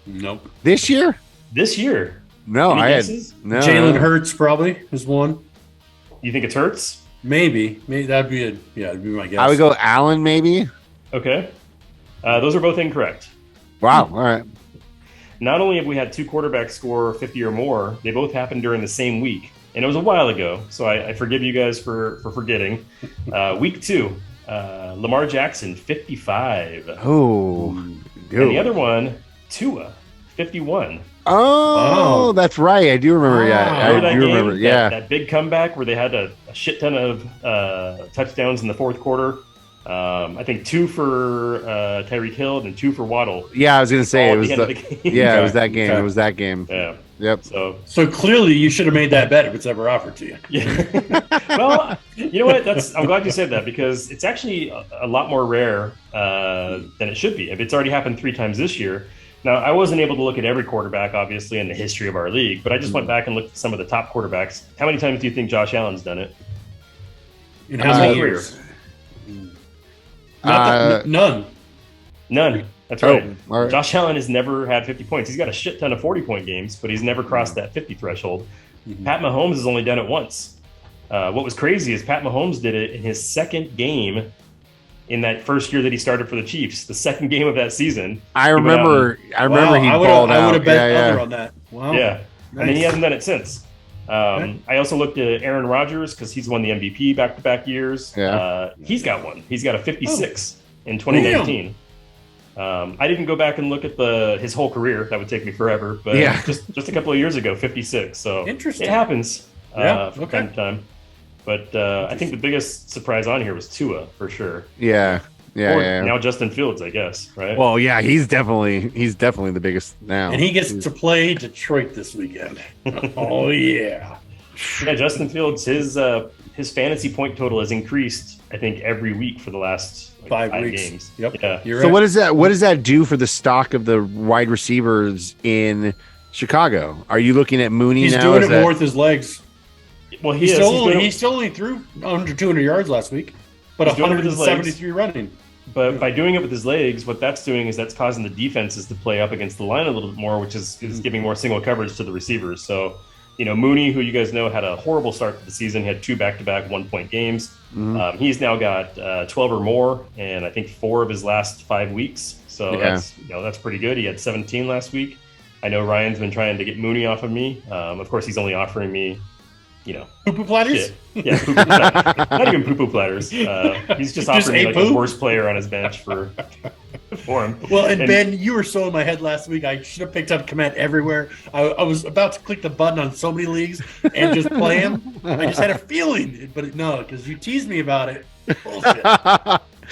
C: Nope.
B: This year?
E: This year.
B: No,
E: Any
B: I
E: guesses?
B: had no.
C: Jalen Hurts probably is one.
E: You think it's Hurts?
C: Maybe that'd be that'd be my guess.
B: I would go Allen, maybe.
E: Okay. Those are both incorrect.
B: Wow. All right.
E: Not only have we had two quarterbacks score 50 or more, they both happened during the same week. And it was a while ago, so I forgive you guys for forgetting. Week 2, Lamar Jackson, 55.
B: Oh.
E: And the other one, Tua, 51.
B: Oh, that's right. I do remember. Yeah,
E: Remember
B: I do remember.
E: game?
B: Yeah.
E: That big comeback where they had a shit ton of touchdowns in the fourth quarter. I think 2 for Tyreek Hill and 2 for Waddle.
B: Yeah, I was gonna say it was
E: It
B: was that game.
C: Okay.
B: It was that game.
E: Yeah.
B: Yep.
C: So clearly, you should have made that bet if it's ever offered to you.
E: Yeah. Well, you know what? I'm glad you said that because it's actually a lot more rare than it should be. If it's already happened 3 times this year. Now, I wasn't able to look at every quarterback, obviously, in the history of our league, but I just went back and looked at some of the top quarterbacks. How many times do you think Josh Allen's done it?
C: In how many
E: career?
C: years? None.
E: None. That's right.
B: all right.
E: Josh Allen has never had 50 points. He's got a shit ton of 40-point games, but he's never crossed that 50 threshold. Pat Mahomes has only done it once. What was crazy is Pat Mahomes did it in his second game in that first year that he started for the Chiefs, the second game of that season.
B: I remember he
C: I
B: balled out.
C: would have bet
B: Yeah,
C: under
B: yeah.
C: on that. Wow.
E: Yeah. And then he
C: Nice.
E: hasn't done it since. I also looked at Aaron Rodgers because he's won the MVP back-to-back years.
B: Yeah.
E: He's got one. He's got a 56 in 2019. I didn't go back and look at his whole career. That would take me forever. But
B: Yeah.
E: just a couple of years ago, 56. So
C: Interesting.
E: it happens from
C: okay.
E: time to time. But I think the biggest surprise on here was Tua for sure.
B: Yeah. Yeah.
E: Or
B: Yeah.
E: now Justin Fields, I guess, right?
B: Well, yeah, he's definitely the biggest now.
C: And he gets to play Detroit this weekend. Oh yeah.
E: Yeah, Justin Fields, his fantasy point total has increased, I think, every week for the last
C: 5
E: 5
C: weeks.
E: games.
C: Yep.
E: Yeah.
C: You're
B: So
C: right.
B: what does that do for the stock of the wide receivers in Chicago? Are you looking at Mooney
C: He's
B: now?
C: doing
B: Is
C: it
B: that-
C: more with his legs.
E: Well,
C: He still only threw under 200 yards last week, but
E: He's doing it with his legs.
C: 173 running.
E: But by doing it with his legs, what that's doing is that's causing the defenses to play up against the line a little bit more, which is giving more single coverage to the receivers. So, Mooney, who you guys know had a horrible start to the season, he had 2 back-to-back 1-point games. He's now got 12 or more, and I think 4 of his last 5 weeks. So that's pretty good. He had 17 last week. I know Ryan's been trying to get Mooney off of me. Of course, he's only offering me,
C: Poo-poo platters?
E: shit. Yeah, poo-poo platters. Not even poo-poo platters. He's just offering me like the worst player on his bench for him.
C: Well, and Ben, you were so in my head last week. I should have picked up Komet everywhere. I was about to click the button on so many leagues and just play him. I just had a feeling, but no, because you teased me about it.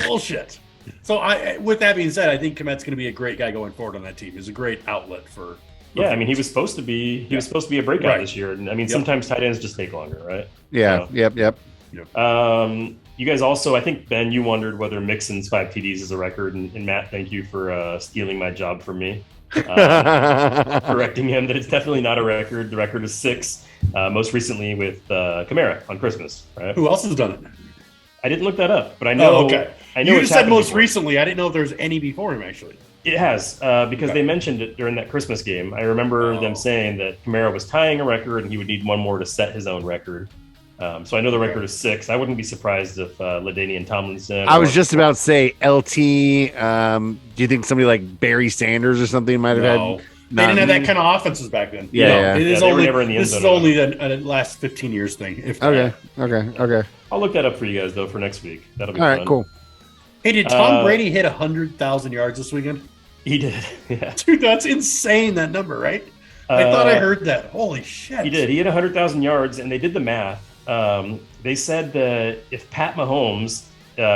C: Bullshit. So, with that being said, I think Komet's going to be a great guy going forward on that team. He's a great outlet for.
E: Yeah, I mean, he was supposed to be a breakout
C: Right.
E: this year. And I mean, sometimes tight ends just take longer, right?
B: Yeah.
E: So,
B: Yep.
E: you guys also, I think, Ben, you wondered whether Mixon's 5 TDs is a record. And Matt, thank you for stealing my job from me. Correcting him that it's definitely not a record. The record is 6, most recently with Kamara on Christmas, right?
C: Who else has done it?
E: I didn't look that up, but I know.
C: Oh, okay.
E: I know
C: You
E: it's
C: just said
E: happened
C: most
E: before.
C: recently. I didn't know if there's any before him, actually.
E: It has, because they mentioned it during that Christmas game. I remember them saying that Kamara was tying a record and he would need one more to set his own record. So I know the record is 6. I wouldn't be surprised if LaDainian Tomlinson.
B: I was just about to say LT. Do you think somebody like Barry Sanders or something might have
C: No.
B: had?
C: They didn't have that kind of offenses back then.
B: Yeah.
C: It is
E: they were
C: only
E: never in the end
C: this is
E: zone.
C: only a last 15 years thing. If that.
B: Okay.
E: I'll look that up for you guys though for next week. That'll be
B: All
E: fun.
B: right, cool.
C: Hey, did Tom Brady hit 100,000 yards this weekend?
E: He did. Yeah,
C: Dude, that's insane. That number, right? I thought I heard that. Holy shit!
E: he did. He hit 100,000 yards, and they did the math. They said that if Pat Mahomes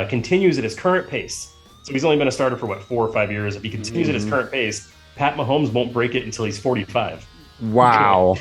E: continues at his current pace, so he's only been a starter for 4 or 5 years. If he continues at his current pace, Pat Mahomes won't break it until he's 45.
B: Wow.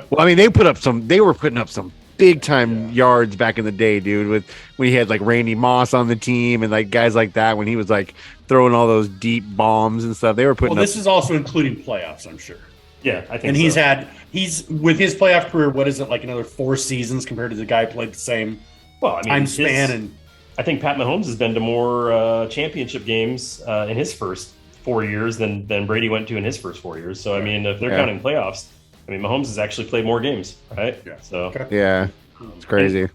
B: Well, I mean, they were putting up some big time yards back in the day, dude, when he had like Randy Moss on the team and like guys like that, when he was like throwing all those deep bombs and stuff. They were putting
C: Well, this is also including playoffs, I'm sure.
E: Yeah, I think.
C: And
E: so.
C: he's with his playoff career. What is it, like another 4 seasons compared to the guy who played the same
E: Well, I mean,
C: time span? And
E: I think Pat Mahomes has been to more championship games in his first 4 years than Brady went to in his first 4 years. So I mean, if they're counting playoffs, I mean, Mahomes has actually played more games, right?
C: Yeah.
E: So
B: Yeah, it's crazy.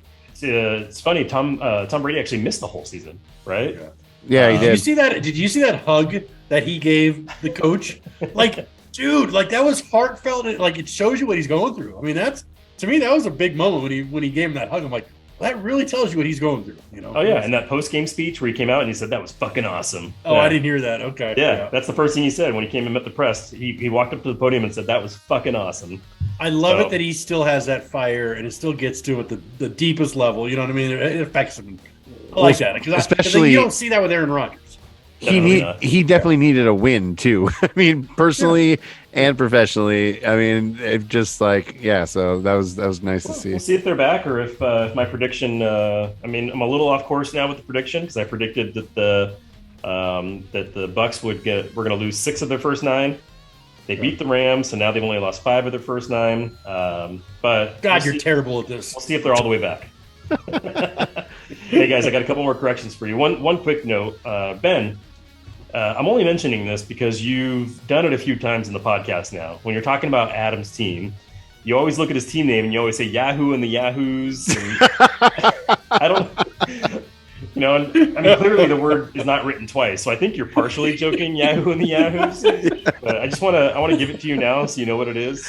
E: It's funny. Tom Brady actually missed the whole season, right?
B: Yeah, he
C: Did you
B: did.
C: see that? Did you see that hug that he gave the coach? Like, dude, like that was heartfelt. Like it shows you what he's going through. I mean, to me that was a big moment when he gave him that hug. I'm like, that really tells you what he's going through. You know?
E: Oh yeah, and that post game speech where he came out and he said that was fucking awesome.
C: Oh,
E: yeah.
C: I didn't hear that. Okay.
E: Yeah, that's the first thing he said when he came and met the press. He walked up to the podium and said that was fucking awesome.
C: I love it that he still has that fire and it still gets to it the deepest level. You know what I mean? It affects him. I like that because
B: especially
C: you don't see that with Aaron Rodgers.
B: He definitely needed a win too. I mean, personally and professionally. I mean, it just like so that was nice to see.
E: We'll see if they're back or if my prediction. I mean, I'm a little off course now with the prediction because I predicted that the Bucks were going to lose 6 of their first 9. They beat the Rams, so now they've only lost 5 of their first 9. But
C: God, you're terrible at this.
E: We'll see if they're all the way back. Hey guys, I got a couple more corrections for you. One quick note, Ben. I'm only mentioning this because you've done it a few times in the podcast now. When you're talking about Adam's team, you always look at his team name and you always say Yahoo and the Yahoos. And I don't, I mean, clearly the word is not written twice, so I think you're partially joking, Yahoo and the Yahoos. But I want to give it to you now so you know what it is.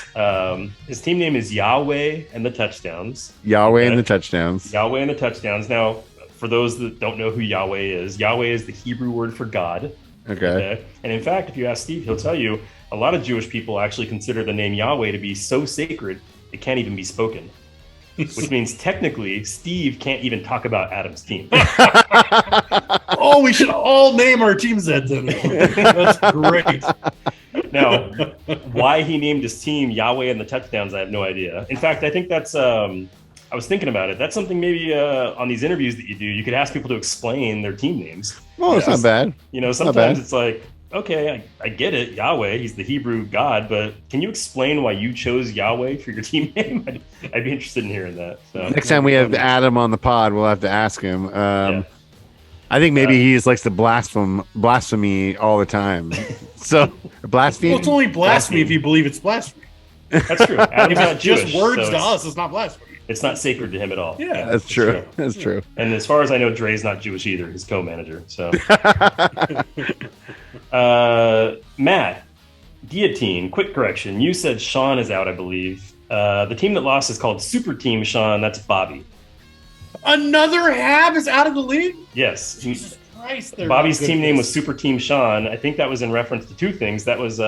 E: His team name is Yahweh and the Touchdowns.
B: Yahweh and the Touchdowns.
E: Yahweh and the Touchdowns. Now, for those that don't know who Yahweh is the Hebrew word for God. Okay. And in fact, if you ask Steve, he'll tell you a lot of Jewish people actually consider the name Yahweh to be so sacred it can't even be spoken. Which means technically Steve can't even talk about Adam's team.
C: Oh, we should all name our teams that then. That's great.
E: Now, why he named his team Yahweh and the Touchdowns, I have no idea. In fact, I think that's I was thinking about it. That's something maybe on these interviews that you do, you could ask people to explain their team names.
B: Well, it's not bad.
E: Sometimes it's like, okay, I get it. Yahweh, he's the Hebrew God, but can you explain why you chose Yahweh for your team name? I'd be interested in hearing that. So
B: next time we have Adam on the pod, we'll have to ask him. I think maybe he just likes to blasphemy all the time. So blasphemy.
C: Well, it's only blasphemy if you believe it's blasphemy.
E: That's true. Adam's not Jewish,
C: just words
E: so
C: to us. It's not blasphemy.
E: It's not sacred to him at all.
C: Yeah,
B: that's true. That's true.
E: And as far as I know, Dre's not Jewish either. His co-manager. So, Matt, Guillotine. Quick correction. You said Sean is out, I believe. The team that lost is called Super Team Sean. That's Bobby.
C: Another Hab is out of the league?
E: Yes.
C: Jesus Christ.
E: Bobby's team name was Super Team Sean. I think that was in reference to 2 things. That was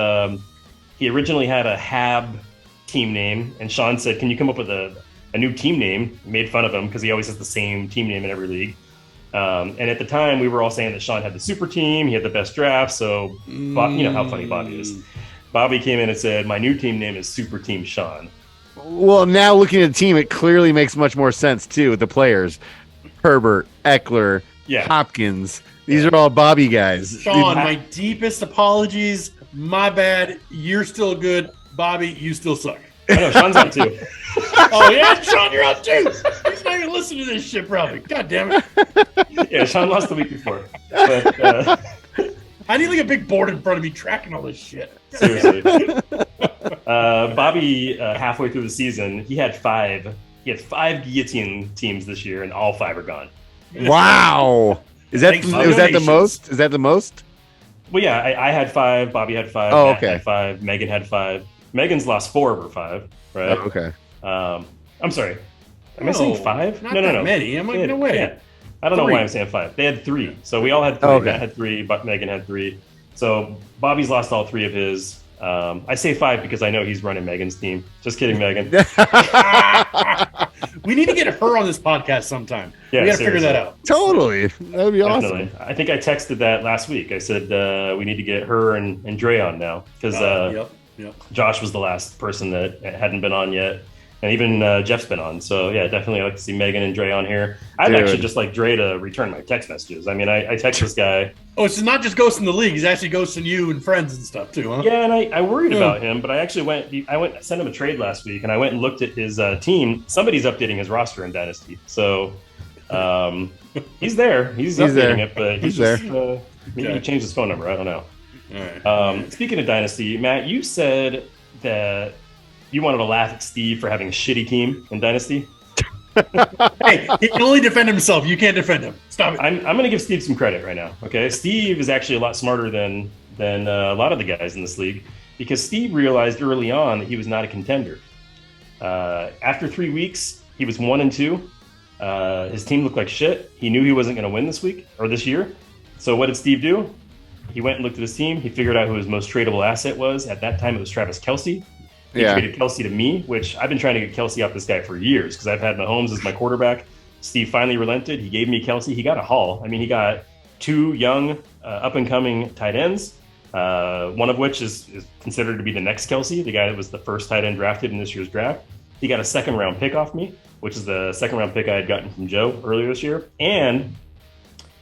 E: he originally had a Hab team name, and Sean said, "Can you come up with a new team name?" Made fun of him because he always has the same team name in every league. And at the time, we were all saying that Sean had the super team. He had the best draft. So, you know how funny Bobby is. Bobby came in and said, "My new team name is Super Team Sean."
B: Well, now looking at the team, it clearly makes much more sense, too, with the players. Herbert, Eckler, Hopkins. These are all Bobby guys.
C: Sean, my deepest apologies. My bad. You're still good. Bobby, you still suck.
E: I know, Sean's out too.
C: Oh, yeah? Sean, you're out too. He's not going to listen to this shit, probably. God damn it.
E: Yeah, Sean lost the week before. But,
C: I need like a big board in front of me tracking all this shit.
E: Seriously. Bobby, halfway through the season, he had 5 guillotine teams this year, and all 5 are gone.
B: Wow. Is that the most? Is that the most?
E: Well, yeah, I had 5. Bobby had 5.
B: Oh,
E: Matt
B: okay.
E: had 5. Megan had 5. Megan's lost 4 of her 5, right?
B: Oh, okay.
E: I'm sorry. Am I saying 5?
C: Not that many. I'm like, no way.
E: Yeah. I don't know why I'm saying 5. They had 3. So we all had 3.
B: Okay.
E: Matt had 3, but Megan had 3. So Bobby's lost all 3 of his. I say 5 because I know he's running Megan's team. Just kidding, Megan.
C: We need to get her on this podcast sometime.
E: Yeah,
C: we got to figure that out.
B: Totally. That would be
E: Definitely.
B: awesome.
E: I think I texted that last week. I said we need to get her and Dre on now because
C: Yep.
E: Josh was the last person that hadn't been on yet. And even Jeff's been on. So, yeah, definitely I'd like to see Megan and Dre on here. I'd actually just like Dre to return my text messages. I mean, I text this guy.
C: Oh, it's not just ghosting the league. He's actually ghosting you and friends and stuff, too, huh?
E: Yeah, and I worried about him, but I actually sent him a trade last week, and I went and looked at his team. Somebody's updating his roster in Dynasty. So He's there. He's updating
B: there.
E: it, but
B: He's
E: just,
B: there.
E: maybe he changed his phone number. I don't know.
C: All right.
E: Speaking of Dynasty, Matt, you said that you wanted to laugh at Steve for having a shitty team in Dynasty.
C: Hey, he can only defend himself. You can't defend him. Stop it.
E: I'm going to give Steve some credit right now. Okay, Steve is actually a lot smarter than a lot of the guys in this league, because Steve realized early on that he was not a contender. After 3 weeks, he was 1-2. His team looked like shit. He knew he wasn't going to win this week or this year. So what did Steve do? He went and looked at his team. He figured out who his most tradable asset was. At that time, it was Travis Kelce. He traded Kelce to me, which I've been trying to get Kelce off this guy for years because I've had Mahomes as my quarterback. Steve finally relented. He gave me Kelce. He got a haul. I mean, he got 2 young, up-and-coming tight ends, one of which is considered to be the next Kelce, the guy that was the first tight end drafted in this year's draft. He got a second-round pick off me, which is the second-round pick I had gotten from Joe earlier this year. And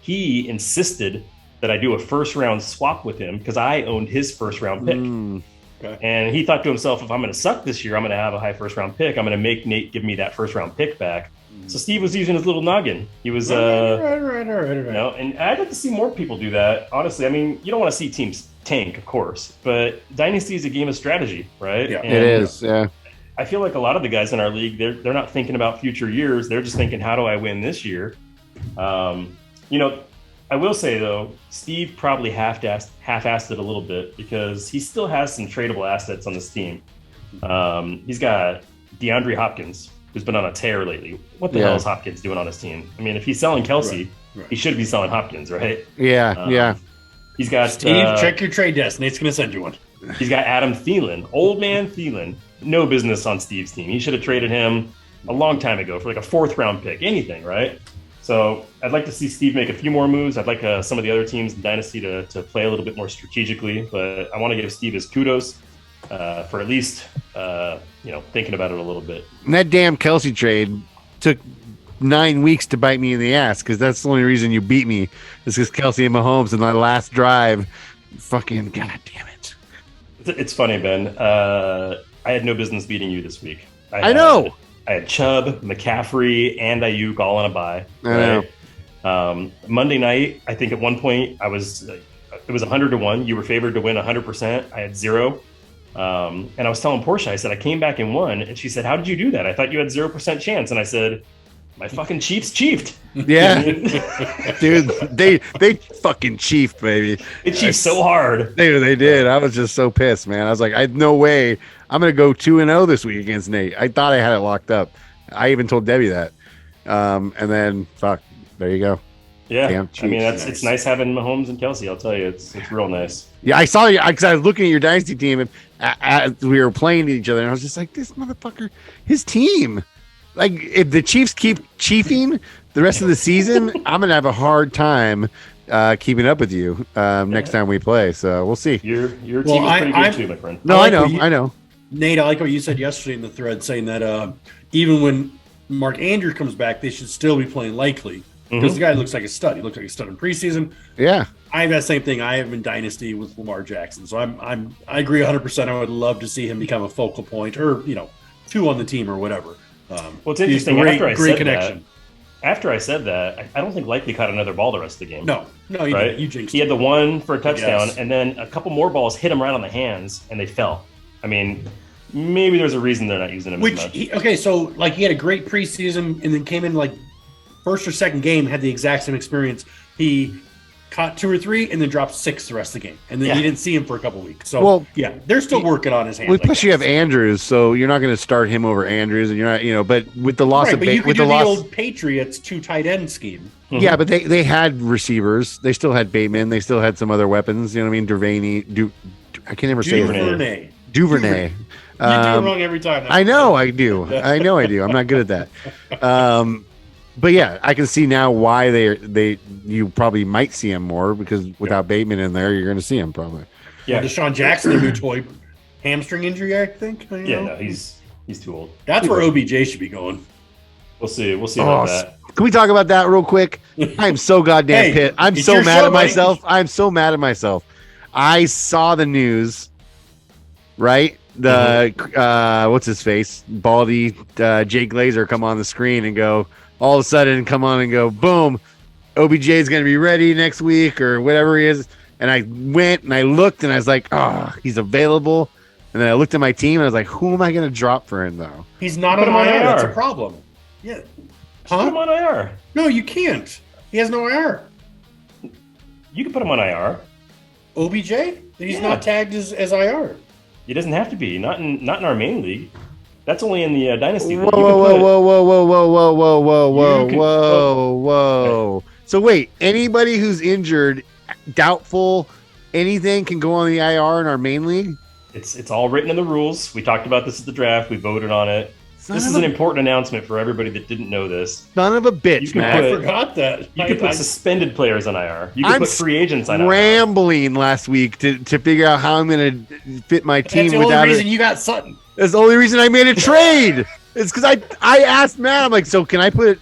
E: he insisted that I do a first-round swap with him because I owned his first-round pick.
C: Okay.
E: And he thought to himself, if I'm going to suck this year, I'm going to have a high first-round pick. I'm going to make Nate give me that first-round pick back. So Steve was using his little noggin. He was,
C: Right.
E: you know, and I'd like to see more people do that. Honestly, I mean, you don't want to see teams tank, of course, but Dynasty is a game of strategy, right?
C: Yeah.
E: And
B: It is. Yeah.
E: I feel like a lot of the guys in our league, they're not thinking about future years. They're just thinking, how do I win this year? You know, I will say, though, Steve probably half-assed it a little bit because he still has some tradable assets on this team. He's got DeAndre Hopkins, who's been on a tear lately. What the hell is Hopkins doing on his team? I mean, if he's selling Kelce, he should be selling Hopkins, right?
B: Yeah.
E: He's got
C: Steve, check your trade desk. Nate's going to send you one.
E: He's got Adam Thielen, old man Thielen. No business on Steve's team. He should have traded him a long time ago for like a 4th-round pick, anything, right? So I'd like to see Steve make a few more moves. I'd like some of the other teams in Dynasty to play a little bit more strategically, but I want to give Steve his kudos for at least thinking about it a little bit.
B: And that damn Kelce trade took 9 weeks to bite me in the ass because that's the only reason you beat me is because Kelce and Mahomes in my last drive. Fucking god damn it!
E: It's funny, Ben. I had no business beating you this week.
B: I know.
E: I had Chubb, McCaffrey, and Ayuk all on a bye.
B: I
E: know. Monday night, I think at one point it was 100-1. You were favored to win 100%. I had 0. And I was telling Portia, I said, I came back and won. And she said, how did you do that? I thought you had 0% chance. And I said, my fucking Chiefs chiefed.
B: Yeah. Dude, they fucking chiefed, baby.
E: They chiefed so hard.
B: They did. I was just so pissed, man. I was like, I had no way. I'm going to go 2-0 this week against Nate. I thought I had it locked up. I even told Debbie that. And then, fuck, there you go.
E: Yeah.
B: Damn
E: I mean,
B: Chiefs.
E: it's nice having Mahomes and Kelce. I'll tell you, it's real nice.
B: Yeah, I saw you because I was looking at your Dynasty team and as we were playing each other, and I was just like, this motherfucker, his team. Like, if the Chiefs keep chiefing the rest of the season, I'm going to have a hard time keeping up with you next time we play. So we'll see.
E: Your team is pretty good too, my friend.
B: No, I know.
C: Nate, I like what you said yesterday in the thread, saying that even when Mark Andrews comes back, they should still be playing likely because the guy looks like a stud. He looked like a stud in preseason.
B: Yeah,
C: I have that same thing. I have in Dynasty with Lamar Jackson, so I agree 100%. I would love to see him become a focal point, or 2 on the team, or whatever.
E: Well, it's interesting. After I said that, I don't think Likely caught another ball the rest of the game.
C: No,
E: right?
C: You jinxed
E: He had the one for a touchdown,
C: Yes.
E: and then a couple more balls hit him right on the hands, and they fell. I mean, maybe there's a reason they're not using him as much.
C: So like he had a great preseason, and then came in like first or second game, had the exact same experience. He caught 2 or 3 and then dropped 6 the rest of the game, and then you didn't see him for a couple weeks. So they're still working on his hands.
B: Well, plus you have Andrews, so you're not going to start him over Andrews, and you're not, but with the loss of
C: the old Patriots 2 tight end scheme.
B: Yeah, but they had receivers. They still had Bateman. They still had some other weapons. You know what I mean? I can't ever say it. Duvernay.
C: You do it wrong every time.
B: I know I do. I'm not good at that. But yeah, I can see now why you probably might see him more because without Bateman in there, you're going to see him probably.
C: Yeah, Deshaun Jackson, a new toy hamstring injury, I think.
E: No, he's too old.
C: That's where OBJ should be going.
E: We'll see about that.
B: Can we talk about that real quick? I'm so goddamn pissed. I'm so mad at myself. I'm so mad at myself. I saw the news, right? What's his face? Baldy Jay Glazer come on the screen and go, all of a sudden come on and go, boom, OBJ is going to be ready next week or whatever he is. And I went and I looked and I was like, oh, he's available. And then I looked at my team and I was like, who am I going to drop for him though?
C: He's not
E: Put
C: on
E: him on
C: IR.
E: IR.
C: That's a problem. Yeah.
E: Put him on IR.
C: No, you can't. He has no IR.
E: You can put him on IR.
C: OBJ? He's
E: Yeah.
C: not tagged as IR.
E: It doesn't have to be. Not in our main league. That's only in the Dynasty
B: Whoa,
E: League.
B: whoa, whoa, whoa, whoa, whoa, whoa, whoa, whoa, whoa,
E: You can-
B: whoa, whoa. So wait, anybody who's injured, doubtful, anything can go on the IR in our main league?
E: It's all written in the rules. We talked about this at the draft. We voted on it. This is an important announcement for everybody that didn't know this.
B: Son of a
E: You
B: bitch,
E: can
B: man.
C: I forgot that.
E: You can put suspended players on IR. You can
B: I'm
E: put free agents on IR.
B: Rambling last week to figure out how I'm going to fit my team
C: That's the only
B: without
C: reason
B: it.
C: you got Sutton.
B: That's the only reason I made a trade. It's because I asked Matt. I'm like, so can I put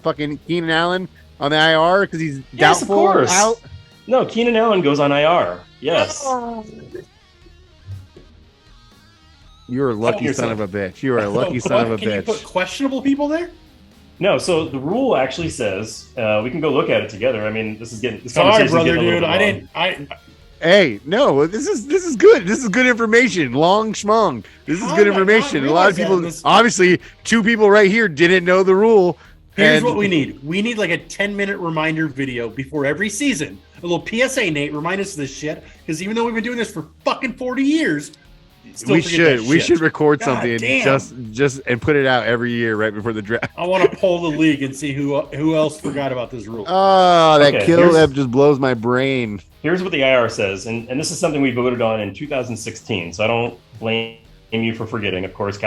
B: fucking Keenan Allen on the IR because he's
E: Yes, of
B: doubtful
E: course.
B: out?
E: No, Keenan Allen goes on IR. Yes.
B: You're a lucky
E: yourself.
B: son of a bitch. You are a lucky
C: So
B: son of a
C: what? Can you
B: bitch.
C: put questionable people there?
E: No, so the rule actually says we can go look at it together. I mean, this
C: Sorry,
E: conversation's
C: brother,
E: getting a little
C: dude. I
E: bit
C: didn't.
B: Hey, no, this is good. This is good information. Long schmong. This is
C: How
B: good
C: did I not
B: information. A lot of
C: realize that
B: people,
C: in this-
B: obviously, 2 people right here didn't know the rule.
C: Here's
B: And-
C: what we need. We need like a 10-minute reminder video before every season. A little PSA, Nate. Remind us of this shit. Because even though we've been doing this for fucking 40 years, still
B: we
C: forget that
B: should
C: shit.
B: record
C: God
B: something
C: damn.
B: just and put it out every year right before the draft.
C: I want to poll the league and see who else forgot about this rule.
B: Oh, that
E: Okay,
B: kill
E: here's-
B: app just blows my brain.
E: Here's what the IR says, and this is something we voted on in 2016, so I don't blame you for forgetting. Of course,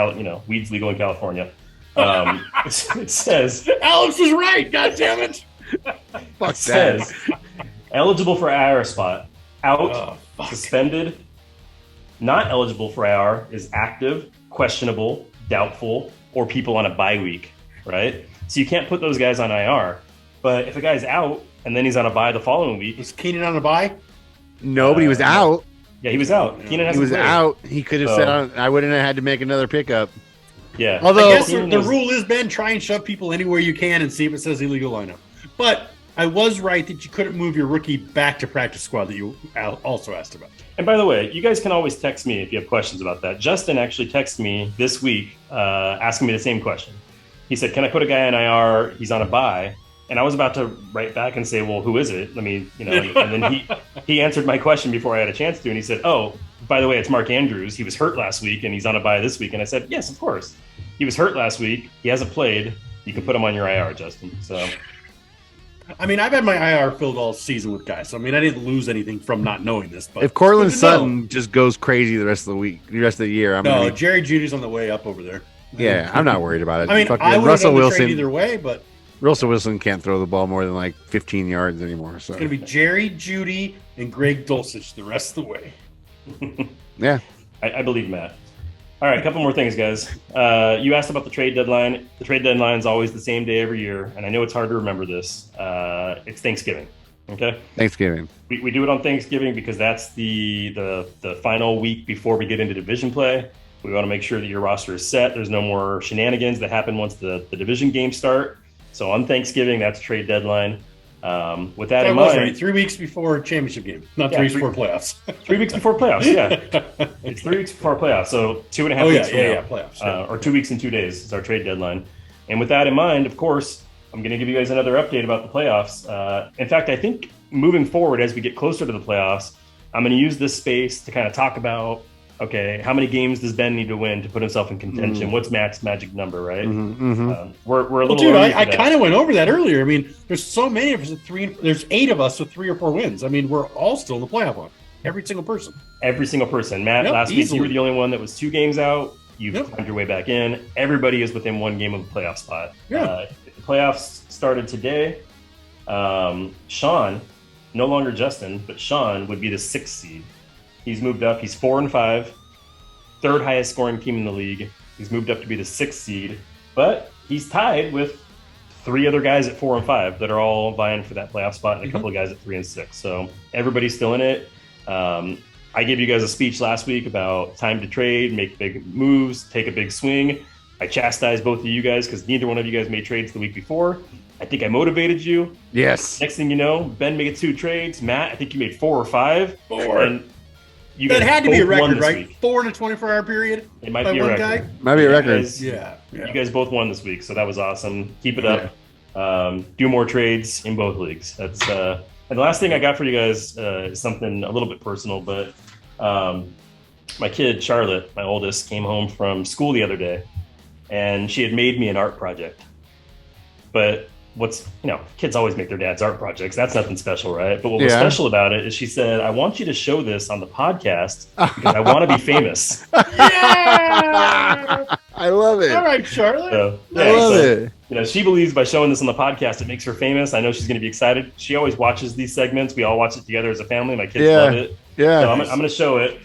E: weed's legal in California. It says,
C: Alex is right. God damn it.
B: Fuck
E: it says, eligible for IR spot, out,
C: Oh, fuck.
E: suspended, not eligible for IR is active, questionable, doubtful, or people on a bye week, right? So you can't put those guys on IR. But if a guy's out and then he's on a bye the following week,
C: Was Keenan on a bye?
B: Nobody was out.
E: yeah, he was out. Keenan
B: He
E: hasn't
B: was
E: played.
B: out. He could have
E: So-
B: said, I wouldn't have had to make another pickup.
E: Yeah.
B: Although-
C: I guess
E: Keenan
C: the
E: was-
C: rule is, Ben, try and shove people anywhere you can and see if it says illegal lineup. But I was right that you couldn't move your rookie back to practice squad that you also asked about.
E: And by the way, you guys can always text me if you have questions about that. Justin actually texted me this week asking me the same question. He said, can I put a guy on IR? He's on a bye. And I was about to write back and say, well, who is it? I mean, and then he answered my question before I had a chance to. And he said, oh, by the way, it's Mark Andrews. He was hurt last week and he's on a bye this week. And I said, yes, of course. He was hurt last week. He hasn't played. You can put him on your IR, Justin. So
C: I mean, I've had my IR filled all season with guys. So, I mean, I didn't lose anything from not knowing this. But
B: If Cortland
C: good to know.
B: Sutton just goes crazy the rest of the year, I'm
C: No,
B: gonna be,
C: Jerry Judy's on the way up over there.
B: yeah, I'm not worried about it.
C: I mean,
B: Fucking
C: I would have
B: Russell
C: done the trade
B: Wilson.
C: either way, but
B: Russell Wilson can't throw the ball more than like 15 yards anymore. So
C: it's going to be Jerry Judy and Greg Dulcich the rest of the way.
B: yeah,
E: I believe Matt. All right, a couple more things, guys. You asked about the trade deadline. The trade deadline is always the same day every year, and I know it's hard to remember this. It's Thanksgiving. Okay,
B: Thanksgiving.
E: we do it on Thanksgiving because that's the final week before we get into division play. We want to make sure that your roster is set. There's no more shenanigans that happen once the division games start. So on Thanksgiving, that's trade deadline. With that
C: I
E: in
C: was
E: mind,
C: right. 3 weeks before championship game, not
E: Yeah,
C: 3 weeks
E: three-
C: before playoffs.
E: 3 weeks before playoffs. Yeah, it's 3 weeks before playoffs. So 2.5
C: Oh, yeah,
E: weeks from
C: yeah,
E: now.
C: yeah, playoffs, yeah.
E: Or 2 weeks and 2 days is our trade deadline. And with that in mind, of course, I'm going to give you guys another update about the playoffs. In fact, I think moving forward as we get closer to the playoffs, I'm going to use this space to kind of talk about, okay, how many games does Ben need to win to put himself in contention? What's Matt's magic number, right? We're a
C: Well,
E: little
C: dude,
E: early
C: I
E: for that.
C: kind of went over that earlier. I mean, there's so many of us at there's 8 of us with 3 or 4 wins. I mean, we're all still in the playoff hunt. Every single person.
E: Every single person. Matt,
C: Yep,
E: last week
C: easily.
E: you were the only one that was 2 games out. You've
C: Yep.
E: climbed your way back in. Everybody is within 1 game of a playoff spot.
C: Yeah.
E: If the playoffs started today, Sean, no longer Justin, but Sean would be the 6th seed. He's moved up. He's 4-5, 3rd highest scoring team in the league. He's moved up to be the 6th seed, but he's tied with 3 other guys at 4-5 that are all vying for that playoff spot, and a couple of guys at 3 and 6. So everybody's still in it. I gave you guys a speech last week about time to trade, make big moves, take a big swing. I chastised both of you guys because neither one of you guys made trades the week before. I think I motivated you.
B: Yes.
E: Next thing you know, Ben made 2 trades. Matt, I think you made 4 or 5.
C: 4.
E: And you
C: That
E: guys
C: had to be a
E: both won
C: record,
E: this
C: right?
E: week.
C: 4 in a 24-hour period.
E: It might
C: by
E: be a
C: one
E: record.
C: guy.
B: Might be a record.
E: You guys both won this week, so that was awesome. Keep it up. Do more trades in both leagues. That's and the last thing I got for you guys is something a little bit personal, but my kid Charlotte, my oldest, came home from school the other day, and she had made me an art project. But kids always make their dad's art projects. That's nothing special, right? But what was special about it is she said, I want you to show this on the podcast because I want to be famous.
C: Yeah!
B: I love it.
C: All right, Charlotte.
E: So,
B: I love it.
E: She believes by showing this on the podcast, it makes her famous. I know she's going to be excited. She always watches these segments. We all watch it together as a family. My kids love it.
B: Yeah.
E: So I'm going to show it.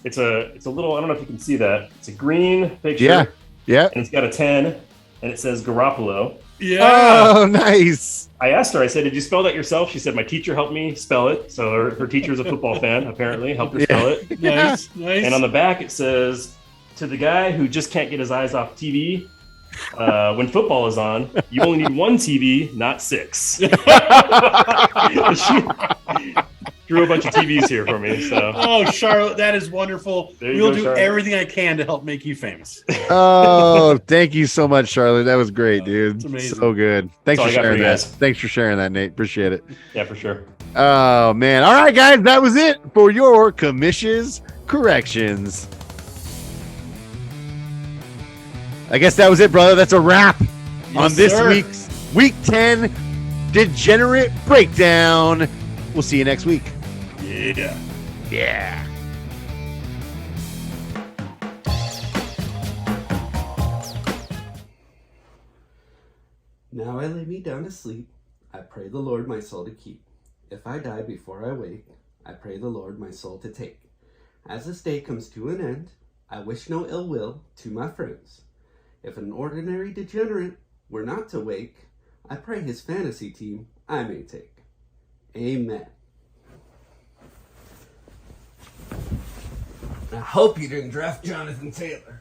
E: It's a little, I don't know if you can see that. It's a green picture.
B: Yeah.
E: And it's got a 10 and it says Garoppolo.
C: Yeah.
B: Oh, nice.
E: I asked her, I said, did you spell that yourself? She said, my teacher helped me spell it. So her teacher's a football fan, apparently, helped her spell it.
C: Nice.
E: And on the back, it says, to the guy who just can't get his eyes off TV, when football is on, you only need 1 TV, not 6. She drew a bunch of TVs here for me. So.
C: Oh, Charlotte, that is wonderful. We'll do
E: Charlotte.
C: everything I can to help make you famous.
B: Oh, thank you so much, Charlotte. That was great, dude.
C: It's amazing.
B: So good. Thanks for
E: That's all I got for
B: sharing
E: you
B: that.
E: guys.
B: Thanks for sharing that, Nate. Appreciate it.
E: Yeah, for sure.
B: Oh, man. All right, guys. That was it for your commissions corrections. I guess that was it, brother. That's a wrap on this week's Week 10 Degenerate Breakdown. We'll see you next week. Yeah.
I: Now I lay me down to sleep. I pray the Lord my soul to keep. If I die before I wake, I pray the Lord my soul to take. As this day comes to an end, I wish no ill will to my friends. If an ordinary degenerate were not to wake, I pray his fantasy team I may take. Amen. I hope you didn't draft Jonathan Taylor.